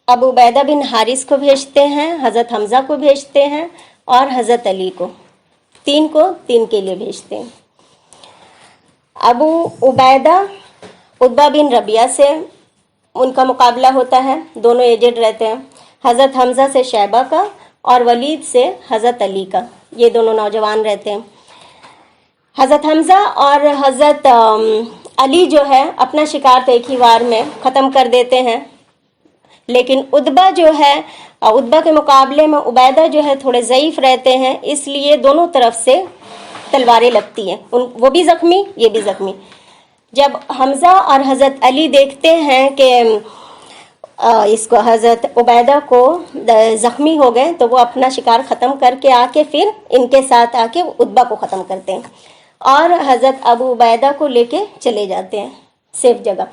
ابو عبیدہ بن حارث کو بھیجتے ہیں، حضرت حمزہ کو بھیجتے ہیں، اور حضرت علی کو، 3 کے لیے بھیجتے ہیں۔ ابو عبیدہ عتبہ بن ربیعہ سے ان کا مقابلہ ہوتا ہے، دونوں ایجڈ رہتے ہیں، حضرت حمزہ سے شیبہ کا، اور ولید سے حضرت علی کا، یہ دونوں نوجوان رہتے ہیں۔ حضرت حمزہ اور حضرت علی جو ہے اپنا شکار تو ایک ہی وار میں ختم کر دیتے ہیں، لیکن عتبہ جو ہے، عتبہ کے مقابلے میں عبیدہ جو ہے تھوڑے ضعیف رہتے ہیں، اس لیے دونوں طرف سے تلواریں لگتی ہیں، وہ بھی زخمی یہ بھی زخمی۔ جب حمزہ اور حضرت علی دیکھتے ہیں کہ اس کو حضرت عبیدہ کو زخمی ہو گئے تو وہ اپنا شکار ختم کر کے آ کے پھر ان کے ساتھ آ کے عتبہ کو ختم کرتے ہیں، اور حضرت ابو عبیدہ کو لے کے چلے جاتے ہیں سیف جگہ۔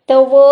تو وہ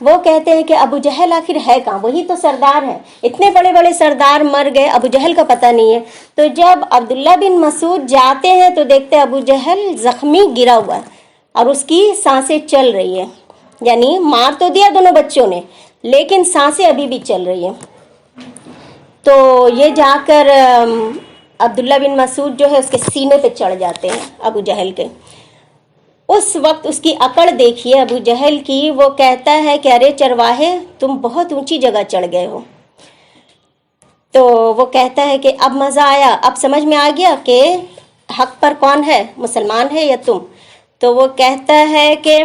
وہ کہتے ہیں کہ ابو جہل آخر ہے کہاں، وہی تو سردار ہے، اتنے بڑے بڑے سردار مر گئے، ابو جہل کا پتہ نہیں ہے۔ تو جب عبداللہ بن مسعود جاتے ہیں تو دیکھتے ہیں ابو جہل زخمی گرا ہوا ہے اور اس کی سانسیں چل رہی ہیں، یعنی مار تو دیا دونوں بچوں نے لیکن سانسیں ابھی بھی چل رہی ہیں۔ تو یہ جا کر عبداللہ بن مسعود جو ہے اس کے سینے پہ چڑھ جاتے ہیں ابو جہل کے۔ اس وقت اس کی اکڑ دیکھیے ابو جہل کی، وہ کہتا ہے کہ ارے چرواہے تم بہت اونچی جگہ چڑھ گئے ہو۔ تو وہ کہتا ہے کہ اب مزہ آیا، اب سمجھ میں آ گیا کہ حق پر کون ہے، مسلمان ہے یا تم۔ تو وہ کہتا ہے کہ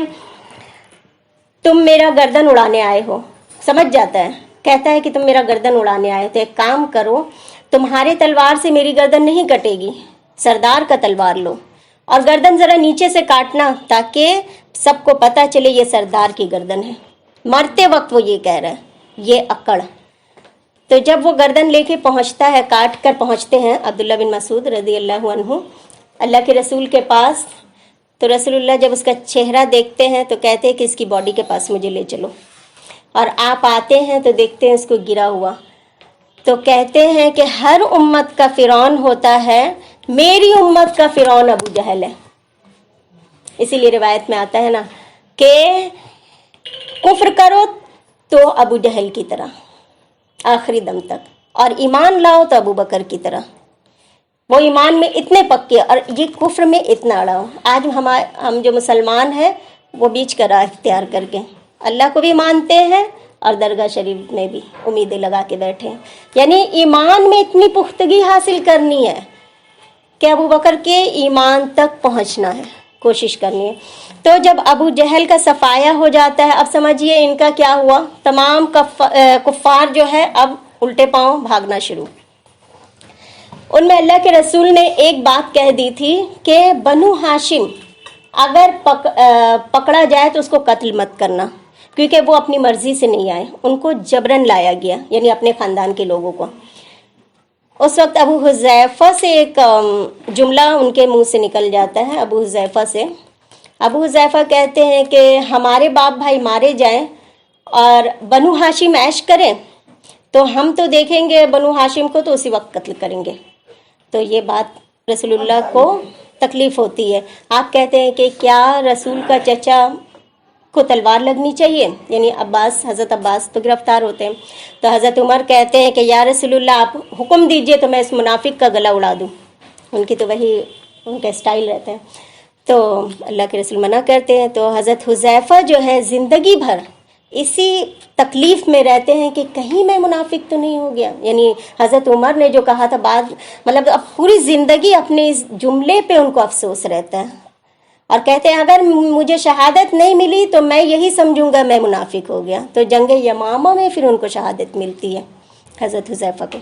تم میرا گردن اڑانے آئے ہو، سمجھ جاتا ہے، کہتا ہے کہ تم میرا گردن اڑانے آئے ہو تو ایک کام کرو، تمہارے تلوار سے میری گردن نہیں کٹے گی، سردار کا تلوار لو اور گردن ذرا نیچے سے کاٹنا تاکہ سب کو پتہ چلے یہ سردار کی گردن ہے۔ مرتے وقت وہ یہ کہہ رہا ہے، یہ اکڑ۔ تو جب وہ گردن لے کے پہنچتا ہے، کاٹ کر پہنچتے ہیں عبداللہ بن مسعود رضی اللہ عنہ اللہ کے رسول کے پاس، تو رسول اللہ جب اس کا چہرہ دیکھتے ہیں تو کہتے ہیں کہ اس کی باڈی کے پاس مجھے لے چلو، اور آپ آتے ہیں تو دیکھتے ہیں اس کو گرا ہوا، تو کہتے ہیں کہ ہر امت کا فرعون ہوتا ہے، میری امت کا فرعون ابو جہل ہے۔ اسی لیے روایت میں آتا ہے نا کہ کفر کرو تو ابو جہل کی طرح آخری دم تک، اور ایمان لاؤ تو ابو بکر کی طرح۔ وہ ایمان میں اتنے پکے اور یہ کفر میں اتنا اڑا ہو۔ آج ہم جو مسلمان ہیں وہ بیچ کا راہ اختیار کر کے اللہ کو بھی مانتے ہیں اور درگاہ شریف میں بھی امیدیں لگا کے بیٹھے ہیں، یعنی ایمان میں اتنی پختگی حاصل کرنی ہے کہ ابو بکر کے ایمان تک پہنچنا ہے، کوشش کرنی ہے۔ تو جب ابو جہل کا صفایا ہو جاتا ہے، اب سمجھیے ان کا کیا ہوا، تمام کفار جو ہے اب الٹے پاؤں بھاگنا شروع۔ ان میں اللہ کے رسول نے ایک بات کہہ دی تھی کہ بنو ہاشم اگر پکڑا جائے تو اس کو قتل مت کرنا، کیونکہ وہ اپنی مرضی سے نہیں آئے، ان کو جبرن لایا گیا، یعنی اپنے خاندان کے لوگوں کو۔ اس وقت ابو حذیفہ سے ایک جملہ ان کے منہ سے نکل جاتا ہے، ابو حذیفہ سے۔ ابو حذیفہ کہتے ہیں کہ ہمارے باپ بھائی مارے جائیں اور بنو ہاشم عیش کریں تو ہم تو دیکھیں گے بنو ہاشم کو تو اسی وقت قتل کریں گے۔ تو یہ بات رسول اللہ کو تکلیف ہوتی ہے۔ آپ کہتے ہیں کہ کیا رسول کا چچا کو تلوار لگنی چاہیے، یعنی عباس، حضرت عباس تو گرفتار ہوتے ہیں، تو حضرت عمر کہتے ہیں کہ یا رسول اللہ آپ حکم دیجئے تو میں اس منافق کا گلا اڑا دوں۔ ان کی تو وہی ان کا اسٹائل رہتا ہے، تو اللہ کے رسول منع کرتے ہیں۔ تو حضرت حذیفہ جو ہے زندگی بھر اسی تکلیف میں رہتے ہیں کہ کہیں میں منافق تو نہیں ہو گیا، یعنی حضرت عمر نے جو کہا تھا مطلب اب پوری زندگی اپنے اس جملے پہ ان کو افسوس رہتا ہے، اور کہتے ہیں اگر مجھے شہادت نہیں ملی تو میں یہی سمجھوں گا میں منافق ہو گیا۔ تو جنگ یمامہ میں پھر ان کو شہادت ملتی ہے حضرت حذیفہ کو۔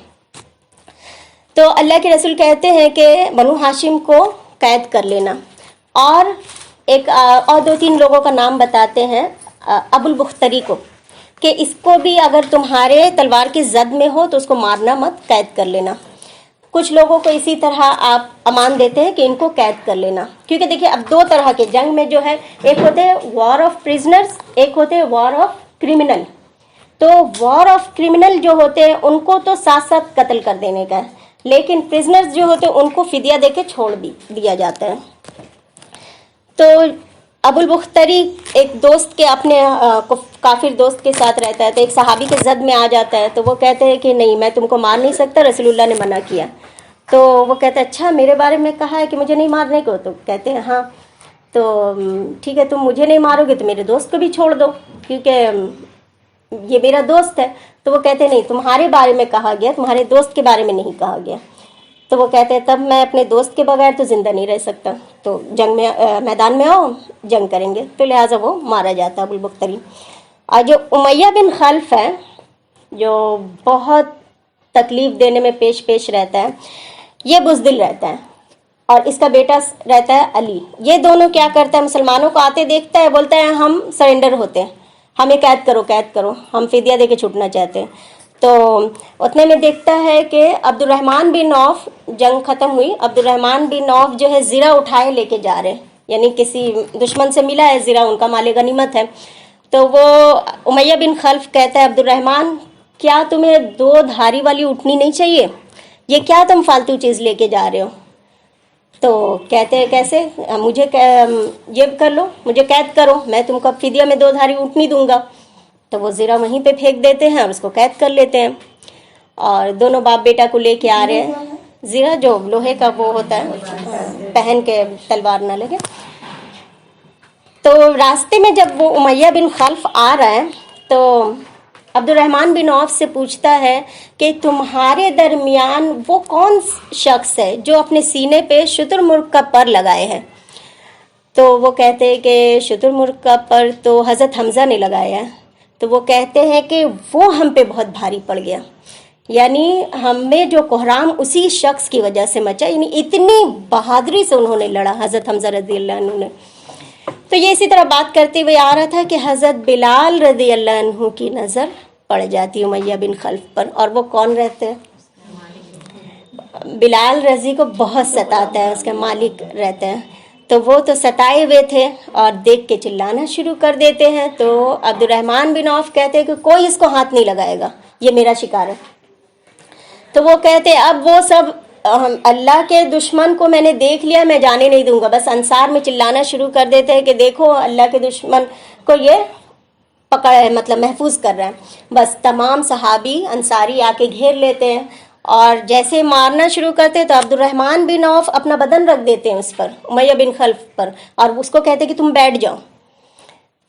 تو اللہ کے رسول کہتے ہیں کہ بنو ہاشم کو قید کر لینا، اور ایک اور دو تین لوگوں کا نام بتاتے ہیں، ابو البختری کو، کہ اس کو بھی اگر تمہارے تلوار کی زد میں ہو تو اس کو مارنا مت، قید کر لینا۔ کچھ لوگوں کو اسی طرح آپ امان دیتے ہیں کہ ان کو قید کر لینا، کیونکہ دیکھیں اب دو طرح کے جنگ میں جو ہے، ایک ہوتے ہیں وار آف پرزنرز، ایک ہوتے ہیں وار آف کرمنل۔ تو وار آف کرمنل جو ہوتے ہیں ان کو تو ساتھ ساتھ قتل کر دینے کا ہے، لیکن پرزنرز جو ہوتے ہیں ان کو فدیہ دے کے چھوڑ دیا جاتا ہے۔ تو ابو البختری ایک دوست کے اپنے کافر دوست کے ساتھ رہتا ہے، تو ایک صحابی کے زد میں آ جاتا ہے، تو وہ کہتے ہیں کہ نہیں میں تم کو مار نہیں سکتا، رسول اللہ نے منع کیا۔ تو وہ کہتا ہے اچھا میرے بارے میں کہا ہے کہ مجھے نہیں مارنے کو؟ تو کہتے ہیں ہاں، تو ٹھیک ہے تم مجھے نہیں مارو گے تو میرے دوست کو بھی چھوڑ دو کیونکہ یہ میرا دوست ہے۔ تو وہ کہتے ہیں نہیں تمہارے بارے میں کہا گیا، تمہارے دوست کے بارے میں نہیں کہا گیا۔ تو وہ کہتے ہیں تب میں اپنے دوست کے بغیر تو زندہ نہیں رہ سکتا، تو جنگ میں میدان میں آؤ جنگ کریں گے، تو لہٰذا وہ مارا جاتا ہے ابو البختری۔ اور جو امیہ بن خلف ہے جو بہت تکلیف دینے میں پیش رہتا ہے، یہ بزدل رہتا ہے، اور اس کا بیٹا رہتا ہے علی۔ یہ دونوں کیا کرتا ہے، مسلمانوں کو آتے دیکھتا ہے، بولتا ہے ہم سرنڈر ہوتے ہیں، ہمیں قید کرو، ہم فدیہ دے کے چھوٹنا چاہتے ہیں۔ تو اتنے میں دیکھتا ہے کہ عبد الرحمن بن عوف، جنگ ختم ہوئی، عبد الرحمن بن عوف جو ہے زرہ اٹھائے لے کے جا رہے ہیں، یعنی کسی دشمن سے ملا ہے زرہ، ان کا مال غنیمت ہے، تو وہ امیہ بن خلف کہتا ہے عبد الرحمن کیا تمہیں 2 دھاری والی اٹھنی نہیں چاہیے؟ یہ کیا تم فالتو چیز لے کے جا رہے ہو؟ تو کہتے ہیں کیسے؟ مجھے یہ کر لو، مجھے قید کرو، میں تم کو اب فدیہ میں 2 دھاری اٹھنی دوں گا۔ تو وہ زرہ وہیں پہ پھینک دیتے ہیں اور اس کو قید کر لیتے ہیں، اور دونوں باپ بیٹا کو لے کے آ رہے ہیں۔ زرہ جو لوہے کا وہ ہوتا ہے پہن کے تلوار نہ لگے۔ تو راستے میں جب وہ امیہ بن خلف آ رہا ہے تو عبد الرحمن بن عوف سے پوچھتا ہے کہ تمہارے درمیان وہ کون شخص ہے جو اپنے سینے پہ شتر مرغ کا پر لگائے ہے؟ تو وہ کہتے ہیں کہ شتر مرغ کا پر تو حضرت حمزہ نے لگایا ہے۔ تو وہ کہتے ہیں کہ وہ ہم پہ بہت بھاری پڑ گیا، یعنی ہمیں جو کوہرام اسی شخص کی وجہ سے مچا، یعنی اتنی بہادری سے انہوں نے لڑا حضرت حمزہ رضی اللہ عنہ نے۔ تو یہ اسی طرح بات کرتے ہوئے آ رہا تھا کہ حضرت بلال رضی اللہ عنہ کی نظر پڑ جاتی امیہ بن خلف پر، اور وہ کون رہتے ہیں؟ بلال رضی کو بہت ستاتا ہے، اس کے مالک رہتے ہیں، تو وہ تو ستائے ہوئے تھے اور دیکھ کے چلانا شروع کر دیتے ہیں۔ تو عبد الرحمن بن عوف کہتے ہیں کہ کوئی اس کو ہاتھ نہیں لگائے گا، یہ میرا شکار ہے۔ تو وہ کہتے اب وہ سب اللہ کے دشمن کو میں نے دیکھ لیا، میں جانے نہیں دوں گا، بس انصار میں چلانا شروع کر دیتے ہیں کہ دیکھو اللہ کے دشمن کو یہ پکڑ ہے، مطلب محفوظ کر رہا ہے۔ بس تمام صحابی انصاری آ کے گھیر لیتے ہیں، اور جیسے مارنا شروع کرتے تو عبد الرحمن بن عوف اپنا بدن رکھ دیتے ہیں اس پر، امیہ بن خلف پر، اور اس کو کہتے کہ تم بیٹھ جاؤ۔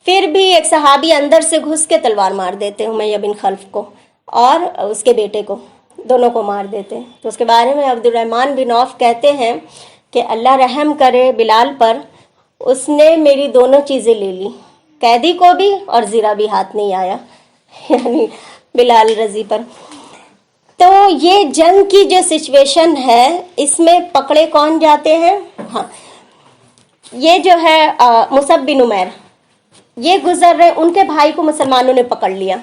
پھر بھی ایک صحابی اندر سے گھس کے تلوار مار دیتے ہیں امیہ بن خلف کو اور اس کے بیٹے کو، دونوں کو مار دیتے ہیں۔ تو اس کے بارے میں عبد الرحمن بن عوف کہتے ہیں کہ اللہ رحم کرے بلال پر، اس نے میری دونوں چیزیں لے لی، قیدی کو بھی اور زرہ بھی ہاتھ نہیں آیا، یعنی بلال رضی پر۔ تو یہ جنگ کی جو سچویشن ہے اس میں پکڑے کون جاتے ہیں؟ ہاں، یہ جو ہے مصعب بن عمیر، یہ گزر رہے، ان کے بھائی کو مسلمانوں نے پکڑ لیا۔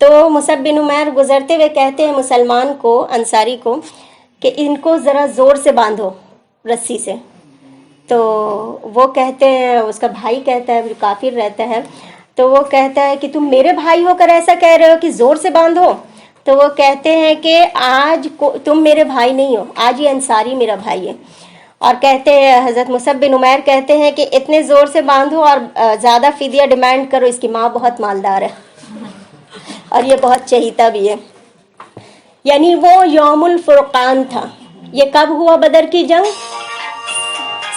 تو مصعب بن عمیر گزرتے ہوئے کہتے ہیں مسلمان کو، انصاری کو، کہ ان کو ذرا زور سے باندھو رسی سے۔ تو وہ کہتے ہیں، اس کا بھائی کہتا ہے، جو کافر رہتا ہے، تو وہ کہتا ہے کہ تم میرے بھائی ہو کر ایسا کہہ رہے ہو کہ زور سے باندھو؟ تو وہ کہتے ہیں کہ آج تم میرے بھائی نہیں ہو، آج یہ انصاری میرا بھائی ہے۔ اور کہتے ہیں حضرت مصعب بن عمیر کہتے ہیں کہ اتنے زور سے باندھو اور زیادہ فدیہ ڈیمانڈ کرو، اس کی ماں بہت مالدار ہے اور یہ بہت چہیتا بھی ہے۔ یعنی وہ یوم الفرقان تھا۔ یہ کب ہوا بدر کی جنگ؟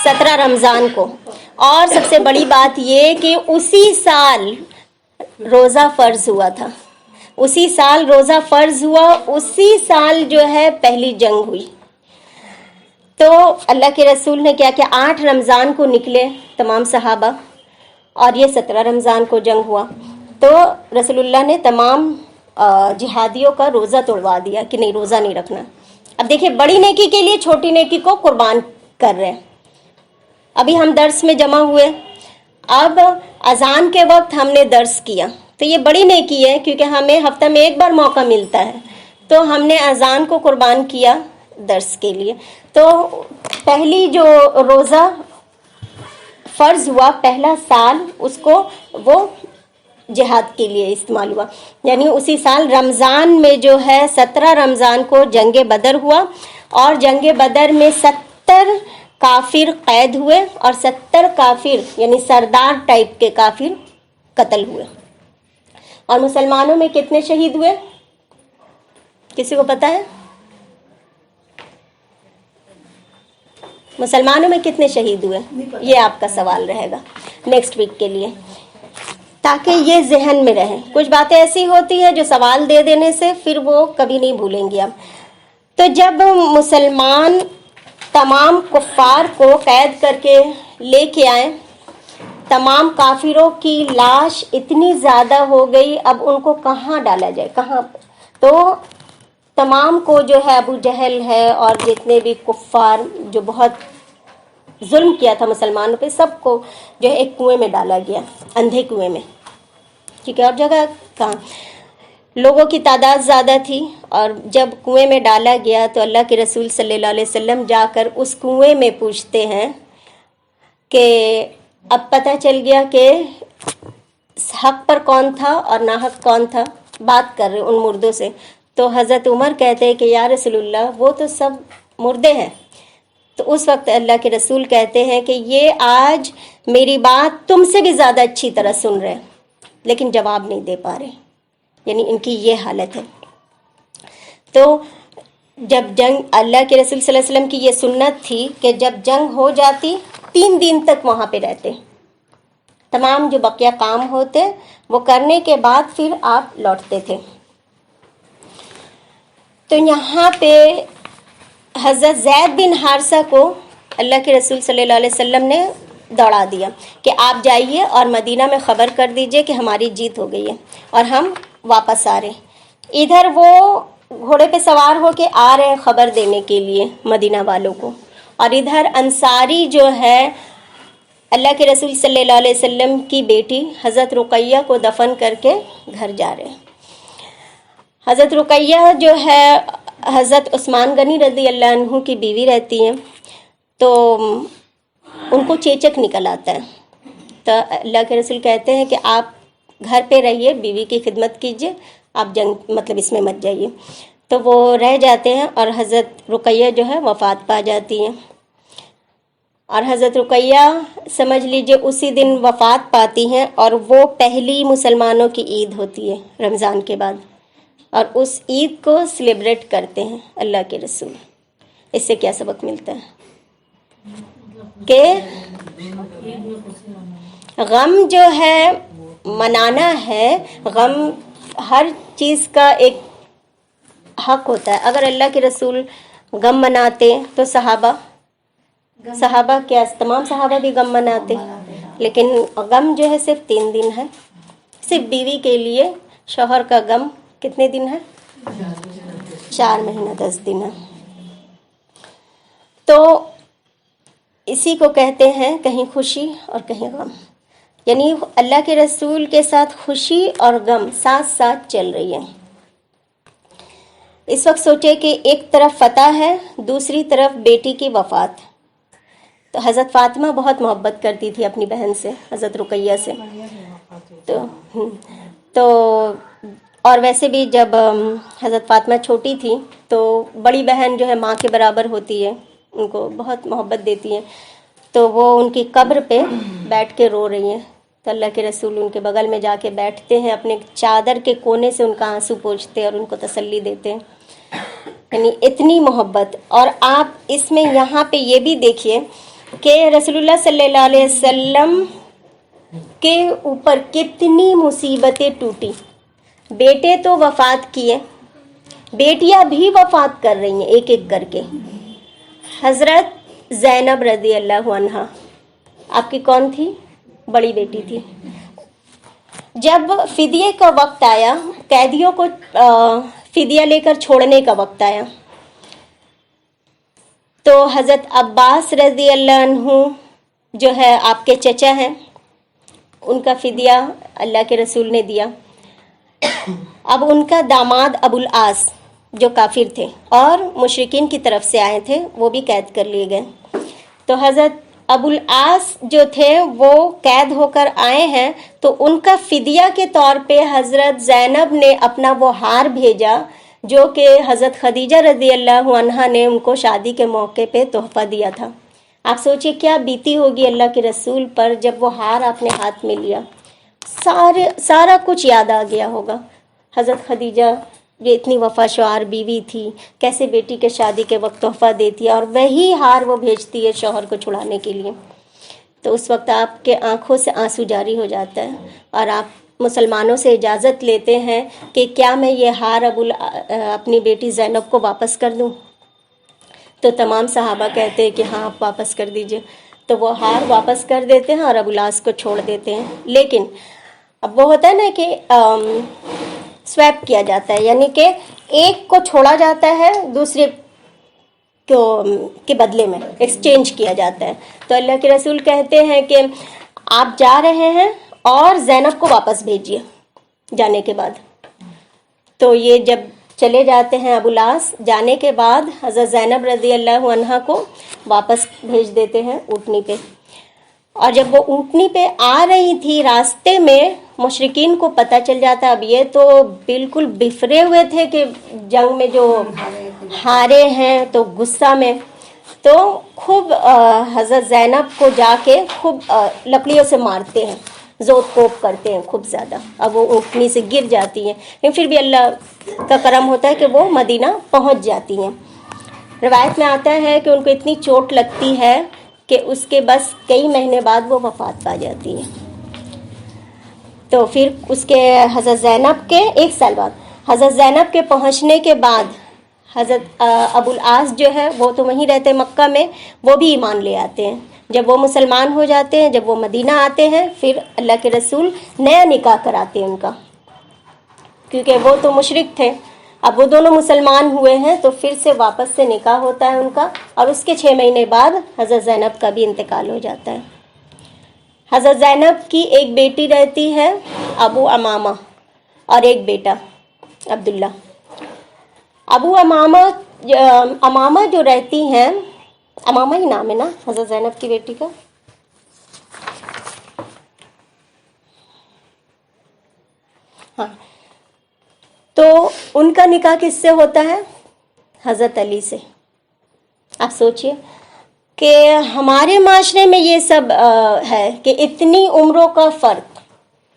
17 رمضان کو۔ اور سب سے بڑی بات یہ کہ اسی سال روزہ فرض ہوا تھا، اسی سال روزہ فرض ہوا، اسی سال جو ہے پہلی جنگ ہوئی۔ تو اللہ کے رسول نے کیا 8 رمضان کو نکلے تمام صحابہ، اور یہ 17 رمضان کو جنگ ہوا۔ تو رسول اللہ نے تمام جہادیوں کا روزہ توڑوا دیا کہ نہیں، روزہ نہیں رکھنا۔ اب دیکھیں، بڑی نیکی کے لیے چھوٹی نیکی کو قربان کر رہے ہیں۔ ابھی ہم درس میں جمع ہوئے، اب اذان کے وقت ہم نے درس کیا، تو یہ بڑی نیکی ہے کیونکہ ہمیں ہفتہ میں ایک بار موقع ملتا ہے، تو ہم نے اذان کو قربان کیا درس کے لیے۔ تو پہلی جو روزہ فرض ہوا پہلا سال، اس کو وہ جہاد کے لیے استعمال ہوا، یعنی اسی سال رمضان میں جو ہے 17 رمضان کو جنگ بدر ہوا، اور جنگ بدر میں 70 کافر قید ہوئے اور 70 کافر یعنی سردار ٹائپ کے کافر قتل ہوئے۔ اور مسلمانوں میں کتنے شہید ہوئے؟ کسی کو پتا ہے؟ مسلمانوں میں کتنے شہید ہوئے؟ یہ آپ کا سوال رہے گا نیکسٹ ویک کے لیے، تاکہ یہ ذہن میں رہے۔ کچھ باتیں ایسی ہوتی ہیں جو سوال دے دینے سے پھر وہ کبھی نہیں بھولیں گے آپ۔ تو جب مسلمان تمام کفار کو قید کر کے لے کے آئے، تمام کافروں کی لاش اتنی زیادہ ہو گئی، اب ان کو کہاں ڈالا جائے، کہاں؟ تو تمام کو جو ہے ابو جہل ہے اور جتنے بھی کفار جو بہت ظلم کیا تھا مسلمانوں پہ، سب کو جو ہے ایک کنویں میں ڈالا گیا، اندھے کنویں میں، کیونکہ اور جگہ کہاں، لوگوں کی تعداد زیادہ تھی۔ اور جب کنویں میں ڈالا گیا تو اللہ کے رسول صلی اللہ علیہ وسلم جا کر اس کنویں میں پوچھتے ہیں کہ اب پتہ چل گیا کہ حق پر کون تھا اور ناحق کون تھا، بات کر رہے ان مردوں سے. تو حضرت عمر کہتے ہیں کہ یا رسول اللہ وہ تو سب مردے ہیں. تو اس وقت اللہ کے رسول کہتے ہیں کہ یہ آج میری بات تم سے بھی زیادہ اچھی طرح سن رہے لیکن جواب نہیں دے پا رہے، یعنی ان کی یہ حالت ہے. تو جب جنگ، اللہ کے رسول صلی اللہ علیہ وسلم کی یہ سنت تھی کہ جب جنگ ہو جاتی 3 دن تک وہاں پہ رہتے، تمام جو بقیہ کام ہوتے وہ کرنے کے بعد پھر آپ لوٹتے تھے. تو یہاں پہ حضرت زید بن حارثہ کو اللہ کے رسول صلی اللہ علیہ وسلم نے دوڑا دیا کہ آپ جائیے اور مدینہ میں خبر کر دیجئے کہ ہماری جیت ہو گئی ہے اور ہم واپس آ رہے. ادھر وہ گھوڑے پہ سوار ہو کے آ رہے ہیں خبر دینے کے لیے مدینہ والوں کو، اور ادھر انصاری جو ہے اللہ کے رسول صلی اللہ علیہ وسلم کی بیٹی حضرت رقیہ کو دفن کر کے گھر جا رہے ہیں. حضرت رقیہ جو ہے حضرت عثمان غنی رضی اللہ عنہ کی بیوی رہتی ہیں. تو ان کو چیچک نکل آتا ہے. تو اللہ کے رسول کہتے ہیں کہ آپ گھر پہ رہیے، بیوی کی خدمت کیجیے، آپ جنگ مطلب اس میں مت جائیے. تو وہ رہ جاتے ہیں اور حضرت رقیہ جو ہے وفات پا جاتی ہیں. اور حضرت رقیہ سمجھ لیجئے اسی دن وفات پاتی ہیں، اور وہ پہلی مسلمانوں کی عید ہوتی ہے رمضان کے بعد، اور اس عید کو سیلیبریٹ کرتے ہیں اللہ کے رسول. اس سے کیا سبق ملتا ہے کہ غم جو ہے منانا ہے، غم ہر چیز کا ایک حق ہوتا ہے. اگر اللہ کے رسول غم مناتے تو صحابہ کیا تمام صحابہ بھی غم مناتے، لیکن غم جو ہے صرف 3 دن ہے. صرف بیوی کے لیے شوہر کا غم کتنے دن ہے؟ 4 مہینہ 10 دن ہے. تو اسی کو کہتے ہیں کہیں خوشی اور کہیں غم، یعنی اللہ کے رسول کے ساتھ خوشی اور غم ساتھ ساتھ چل رہی ہے. اس وقت سوچے کہ ایک طرف فتح ہے، دوسری طرف بیٹی کی وفات. تو حضرت فاطمہ بہت محبت کرتی تھی اپنی بہن سے، حضرت رقیہ سے. تو اور ویسے بھی جب حضرت فاطمہ چھوٹی تھی تو بڑی بہن جو ہے ماں کے برابر ہوتی ہے، ان کو بہت محبت دیتی ہیں. تو وہ ان کی قبر پہ بیٹھ کے رو رہی ہیں. تو اللہ کے رسول ان کے بغل میں جا کے بیٹھتے ہیں، اپنے چادر کے کونے سے ان کا آنسو پوچھتے اور ان کو تسلی دیتے ہیں. یعنی اتنی محبت. اور آپ اس میں یہاں پہ یہ بھی دیکھیے کہ رسول اللہ صلی اللہ علیہ وسلم کے اوپر کتنی مصیبتیں ٹوٹی. بیٹے تو وفات کیے، بیٹیاں بھی وفات کر رہی ہیں ایک ایک کر کے. حضرت زینب رضی اللہ عنہا آپ کی کون تھی؟ بڑی بیٹی تھی. جب فدیے کا وقت آیا، قیدیوں کو فدیہ لے کر چھوڑنے کا وقت آیا، تو حضرت عباس رضی اللہ عنہ جو ہے آپ کے چچا ہیں، ان کا فدیہ اللہ کے رسول نے دیا. اب ان کا داماد ابو العاص جو کافر تھے اور مشرکین کی طرف سے آئے تھے، وہ بھی قید کر لیے گئے. تو حضرت ابو العاص جو تھے وہ قید ہو کر آئے ہیں، تو ان کا فدیہ کے طور پہ حضرت زینب نے اپنا وہ ہار بھیجا جو کہ حضرت خدیجہ رضی اللہ عنہا نے ان کو شادی کے موقع پہ تحفہ دیا تھا. آپ سوچئے کیا بیتی ہوگی اللہ کے رسول پر جب وہ ہار آپ نے ہاتھ میں لیا. سارا کچھ یاد آ گیا ہوگا. حضرت خدیجہ یہ اتنی وفا شعار بیوی تھی، کیسے بیٹی کے شادی کے وقت تحفہ دیتی ہے، اور وہی ہار وہ بھیجتی ہے شوہر کو چھڑانے کے لیے. تو اس وقت آپ کے آنکھوں سے آنسو جاری ہو جاتا ہے، اور آپ مسلمانوں سے اجازت لیتے ہیں کہ کیا میں یہ ہار اپنی بیٹی زینب کو واپس کر دوں. تو تمام صحابہ کہتے ہیں کہ ہاں آپ واپس کر دیجئے. تو وہ ہار واپس کر دیتے ہیں اور ابو العاص کو چھوڑ دیتے ہیں. لیکن اب وہ ہوتا ہے نا کہ سویپ کیا جاتا ہے، یعنی کہ ایک کو چھوڑا جاتا ہے دوسرے کے بدلے میں ایکسچینج کیا جاتا ہے. تو اللہ کے رسول کہتے ہیں کہ آپ جا رہے ہیں اور زینب کو واپس بھیجیے جانے کے بعد. تو یہ جب چلے جاتے ہیں ابو العاص، جانے کے بعد حضرت زینب رضی اللہ عنہا کو واپس بھیج دیتے ہیں اونٹنی پہ. اور جب وہ اونٹنی پہ آ رہی تھی راستے میں مشرکین کو پتہ چل جاتا، اب یہ تو بالکل بفرے ہوئے تھے کہ جنگ میں جو ہارے ہیں، تو غصہ میں تو خوب حضرت زینب کو جا کے خوب لکڑیوں سے مارتے ہیں، زود کوب کرتے ہیں خوب زیادہ. اب وہ اونٹنی سے گر جاتی ہیں، لیکن پھر بھی اللہ کا کرم ہوتا ہے کہ وہ مدینہ پہنچ جاتی ہیں. روایت میں آتا ہے کہ ان کو اتنی چوٹ لگتی ہے کہ اس کے بس کئی مہینے بعد وہ وفات پا جاتی ہیں. تو پھر اس کے حضرت زینب کے 1 سال بعد، حضرت زینب کے پہنچنے کے بعد حضرت ابو العاص جو ہے وہ تو وہیں رہتے مکہ میں، وہ بھی ایمان لے آتے ہیں. جب وہ مسلمان ہو جاتے ہیں، جب وہ مدینہ آتے ہیں، پھر اللہ کے رسول نیا نکاح کراتے ہیں ان کا، کیونکہ وہ تو مشرک تھے. اب وہ دونوں مسلمان ہوئے ہیں تو پھر سے واپس سے نکاح ہوتا ہے ان کا، اور اس کے 6 مہینے بعد حضرت زینب کا بھی انتقال ہو جاتا ہے. حضرت زینب کی ایک بیٹی رہتی ہے ابو امامہ، اور ایک بیٹا عبداللہ. ابو امامہ جو رہتی ہیں، امامہ ہی نام ہے نا حضرت زینب کی بیٹی کا؟ ہاں. تو ان کا نکاح کس سے ہوتا ہے؟ حضرت علی سے. آپ سوچئے کہ ہمارے معاشرے میں یہ سب ہے کہ اتنی عمروں کا فرق،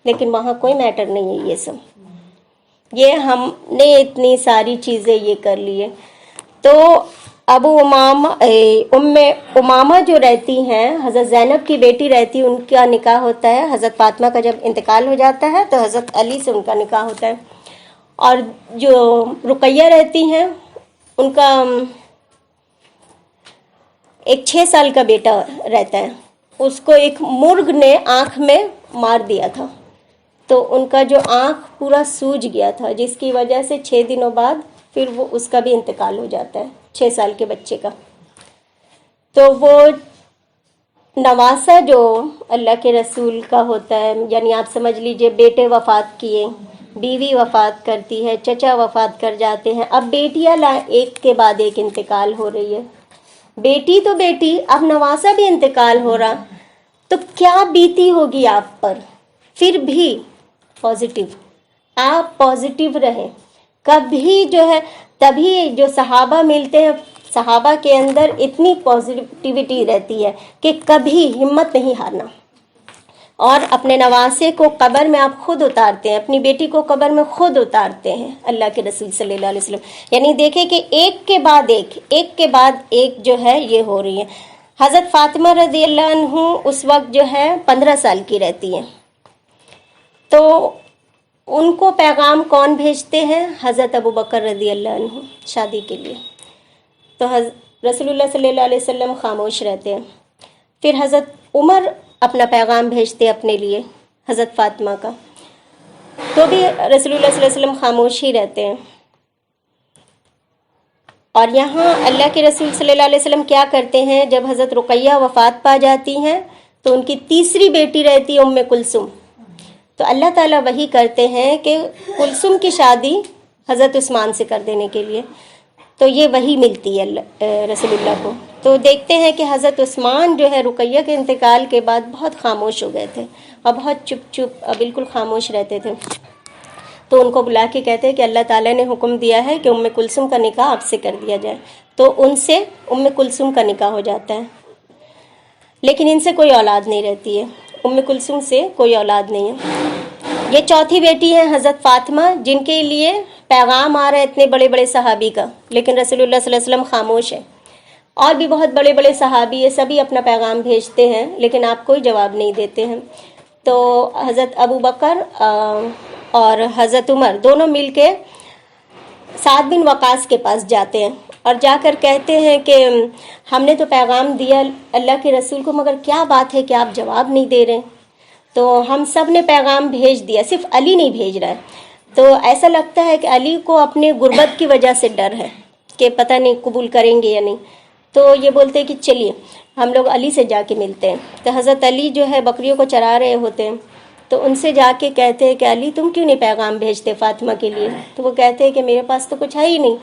لیکن وہاں کوئی میٹر نہیں ہے. یہ سب یہ ہم نے اتنی ساری چیزیں یہ کر لی ہے. تو ابو امامہ ام امامہ جو رہتی ہیں، حضرت زینب کی بیٹی رہتی، ان کا نکاح ہوتا ہے. حضرت فاطمہ کا جب انتقال ہو جاتا ہے تو حضرت علی سے ان کا نکاح ہوتا ہے. اور جو رقیہ رہتی ہیں، ان کا ایک 6 سال کا بیٹا رہتا ہے. اس کو ایک مرغ نے آنکھ میں مار دیا تھا، تو ان کا جو آنکھ پورا سوج گیا تھا، جس کی وجہ سے 6 دنوں بعد پھر وہ اس کا بھی انتقال ہو جاتا ہے، 6 سال کے بچے کا. تو وہ نواسہ جو اللہ کے رسول کا ہوتا ہے، یعنی آپ سمجھ لیجئے بیٹے وفات کیے، بیوی وفات کرتی ہے، چچا وفات کر جاتے ہیں، اب بیٹیاں ایک کے بعد ایک انتقال ہو رہی ہے. بیٹی تو بیٹی، اب نواسہ بھی انتقال ہو رہا، تو کیا بیتی ہوگی آپ پر. پھر بھی پازیٹیو، آپ پازیٹیو رہیں. کبھی جو ہے، تبھی جو صحابہ ملتے ہیں، صحابہ کے اندر اتنی پازیٹیوٹی رہتی ہے کہ کبھی ہمت نہیں ہارنا. اور اپنے نواسے کو قبر میں آپ خود اتارتے ہیں، اپنی بیٹی کو قبر میں خود اتارتے ہیں اللہ کے رسول صلی اللہ علیہ وسلم. یعنی دیکھیں کہ ایک کے بعد ایک جو ہے یہ ہو رہی ہے. حضرت فاطمہ رضی اللہ عنہ اس وقت جو ہے 15 سال کی رہتی ہیں. تو ان کو پیغام کون بھیجتے ہیں؟ حضرت ابو بکر رضی اللہ عنہ شادی کے لیے. تو رسول اللہ صلی اللہ علیہ وسلم خاموش رہتے ہیں. پھر حضرت عمر اپنا پیغام بھیجتے اپنے لیے حضرت فاطمہ کا، تو بھی رسول اللہ صلی اللہ علیہ وسلم خاموش ہی رہتے ہیں. اور یہاں اللہ کے رسول صلی اللہ علیہ وسلم کیا کرتے ہیں، جب حضرت رقیہ وفات پا جاتی ہیں تو ان کی تیسری بیٹی رہتی ام کلثوم. تو اللہ تعالیٰ وہی کرتے ہیں کہ کلثوم کی شادی حضرت عثمان سے کر دینے کے لیے. تو یہ وہی ملتی ہے رسول اللہ کو. تو دیکھتے ہیں کہ حضرت عثمان جو ہے رقیہ کے انتقال کے بعد بہت خاموش ہو گئے تھے، اور بہت چپ بالکل خاموش رہتے تھے. تو ان کو بلا کے کہتے ہیں کہ اللہ تعالیٰ نے حکم دیا ہے کہ ام کلثوم کا نکاح آپ سے کر دیا جائے. تو ان سے ام کلثوم کا نکاح ہو جاتا ہے، لیکن ان سے کوئی اولاد نہیں رہتی ہے. ام کلثوم سے کوئی اولاد نہیں ہے. یہ چوتھی بیٹی ہے حضرت فاطمہ، جن کے لیے پیغام آ رہا ہے اتنے بڑے بڑے صحابی کا، لیکن رسول اللہ صلی اللہ علیہ وسلم خاموش ہے. اور بھی بہت بڑے بڑے صحابی ہیں، سبھی اپنا پیغام بھیجتے ہیں، لیکن آپ کوئی جواب نہیں دیتے ہیں. تو حضرت ابو بکر اور حضرت عمر دونوں مل کے سعد بن وقاص کے پاس جاتے ہیں، اور جا کر کہتے ہیں کہ ہم نے تو پیغام دیا اللہ کے رسول کو، مگر کیا بات ہے کہ آپ جواب نہیں دے رہے. تو ہم سب نے پیغام بھیج دیا، صرف علی نہیں بھیج رہا ہے. تو ایسا لگتا ہے کہ علی کو اپنے غربت کی وجہ سے ڈر ہے کہ پتہ نہیں قبول کریں گے یا نہیں. تو یہ بولتے ہیں کہ چلیے ہم لوگ علی سے جا کے ملتے ہیں. تو حضرت علی جو ہے بکریوں کو چرا رہے ہوتے ہیں، تو ان سے جا کے کہتے ہیں کہ علی تم کیوں نہیں پیغام بھیجتے فاطمہ کے لیے؟ تو وہ کہتے ہیں کہ میرے پاس تو کچھ ہے ہی نہیں.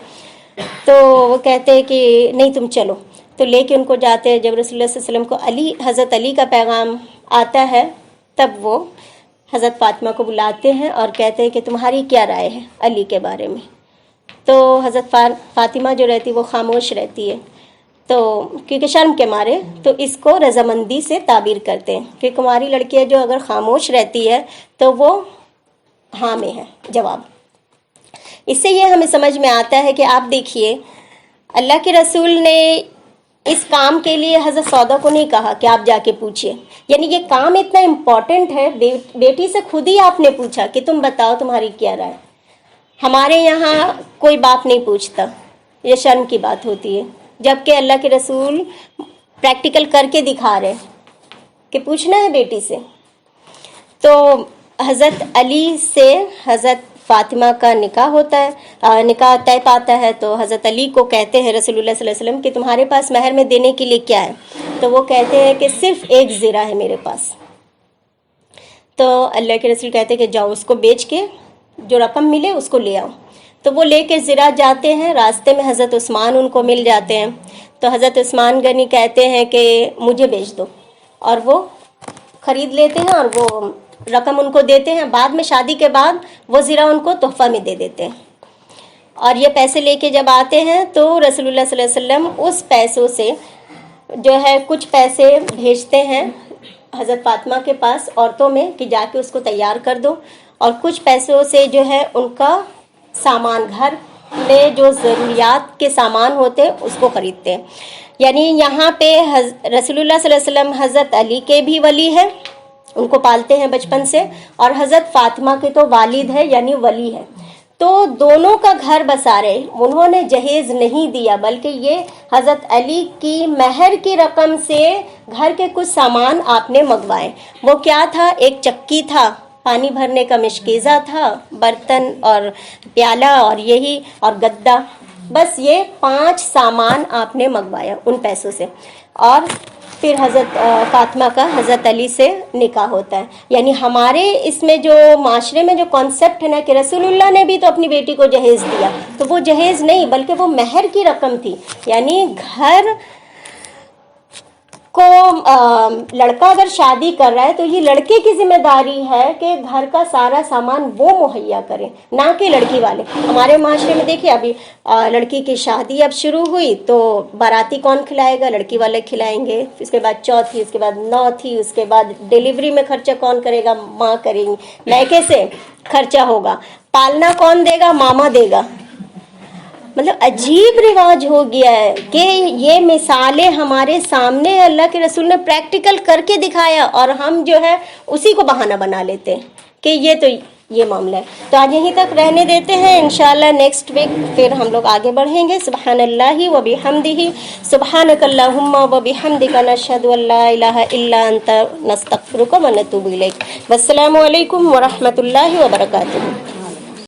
تو وہ کہتے ہیں کہ نہیں تم چلو. تو لے کے ان کو جاتے ہیں. جب رسول اللہ صلی اللہ علیہ وسلم کو حضرت علی کا پیغام آتا ہے تب وہ حضرت فاطمہ کو بلاتے ہیں اور کہتے ہیں کہ تمہاری کیا رائے ہے علی کے بارے میں. تو حضرت فاطمہ جو رہتی وہ خاموش رہتی ہے، تو کیونکہ شرم کے مارے تو اس کو رضامندی سے تعبیر کرتے ہیں کہ کماری لڑکی ہے جو اگر خاموش رہتی ہے تو وہ ہاں میں ہے جواب. اس سے یہ ہمیں سمجھ میں آتا ہے کہ آپ دیکھیے اللہ کے رسول نے اس کام کے لیے حضرت سودا کو نہیں کہا کہ آپ جا کے پوچھئے، یعنی یہ کام اتنا امپورٹنٹ ہے، بیٹی سے خود ہی آپ نے پوچھا کہ تم بتاؤ تمہاری کیا رائے. ہمارے یہاں کوئی باپ نہیں پوچھتا، یہ شرم کی بات ہوتی ہے، جبکہ اللہ کے رسول پریکٹیکل کر کے دکھا رہے کہ پوچھنا ہے بیٹی سے. تو حضرت علی سے حضرت فاطمہ کا نکاح ہوتا ہے، نکاح طے پاتا ہے. تو حضرت علی کو کہتے ہیں رسول اللہ صلی اللہ علیہ وسلم کہ تمہارے پاس مہر میں دینے کے لیے کیا ہے؟ تو وہ کہتے ہیں کہ صرف ایک زرہ ہے میرے پاس. تو اللہ کے رسول کہتے ہیں کہ جاؤ اس کو بیچ کے جو رقم ملے اس کو لے آؤ. تو وہ لے کے زرہ جاتے ہیں، راستے میں حضرت عثمان ان کو مل جاتے ہیں. تو حضرت عثمان غنی کہتے ہیں کہ مجھے بیچ دو، اور وہ خرید لیتے ہیں اور وہ رقم ان کو دیتے ہیں. بعد میں شادی کے بعد وہ زرہ ان کو تحفہ میں دے دیتے ہیں. اور یہ پیسے لے کے جب آتے ہیں تو رسول اللہ صلی اللہ علیہ وسلم اس پیسوں سے جو ہے کچھ پیسے بھیجتے ہیں حضرت فاطمہ کے پاس عورتوں میں کہ جا کے اس کو تیار کر دو، اور کچھ پیسوں سے جو ہے ان کا سامان، گھر میں جو ضروریات کے سامان ہوتے ہیں اس کو خریدتے ہیں. یعنی یہاں پہ رسول اللہ صلی اللہ علیہ وسلم حضرت علی کے بھی ولی ہے، ان کو پالتے ہیں بچپن سے، اور حضرت فاطمہ کے تو والد ہے یعنی ولی ہے. تو دونوں کا گھر بسا رہے. انہوں نے جہیز نہیں دیا بلکہ یہ حضرت علی کی مہر کی رقم سے گھر کے کچھ سامان آپ نے منگوائے. وہ کیا تھا؟ ایک چکی تھا، پانی بھرنے کا مشکیزہ تھا، برتن اور پیالہ اور یہی اور گدا، بس یہ 5 سامان آپ نے منگوایا ان پیسوں سے. اور پھر حضرت فاطمہ کا حضرت علی سے نکاح ہوتا ہے. یعنی ہمارے اس میں جو معاشرے میں جو کانسیپٹ ہے نا کہ رسول اللہ نے بھی تو اپنی بیٹی کو جہیز دیا، تو وہ جہیز نہیں بلکہ وہ مہر کی رقم تھی. یعنی گھر کو لڑکا اگر شادی کر رہا ہے تو یہ لڑکے کی ذمہ داری ہے کہ گھر کا سارا سامان وہ مہیا کرے، نہ کہ لڑکی والے. ہمارے معاشرے میں دیکھیے ابھی لڑکی کی شادی اب شروع ہوئی تو باراتی کون کھلائے گا؟ لڑکی والے کھلائیں گے. اس کے بعد چوتھی، اس کے بعد نوتھی، اس کے بعد ڈیلیوری میں خرچہ کون کرے گا؟ ماں کریں گی. میکے سے خرچہ ہوگا، پالنا کون دے گا؟ ماما دے گا. مطلب عجیب رواج ہو گیا ہے کہ یہ مثالیں ہمارے سامنے اللہ کے رسول نے پریکٹیکل کر کے دکھایا اور ہم جو ہے اسی کو بہانہ بنا لیتے ہیں کہ یہ معاملہ ہے. تو آج یہیں تک رہنے دیتے ہیں، انشاءاللہ نیکسٹ ویک پھر ہم لوگ آگے بڑھیں گے. سبحان اللہ و بحمدہ، سبحانک اللہم و بحمدک، نشہد ان لا الہ الا انت، نستغفرک و نتوب الیک. والسلام علیکم ورحمۃ اللہ وبرکاتہ.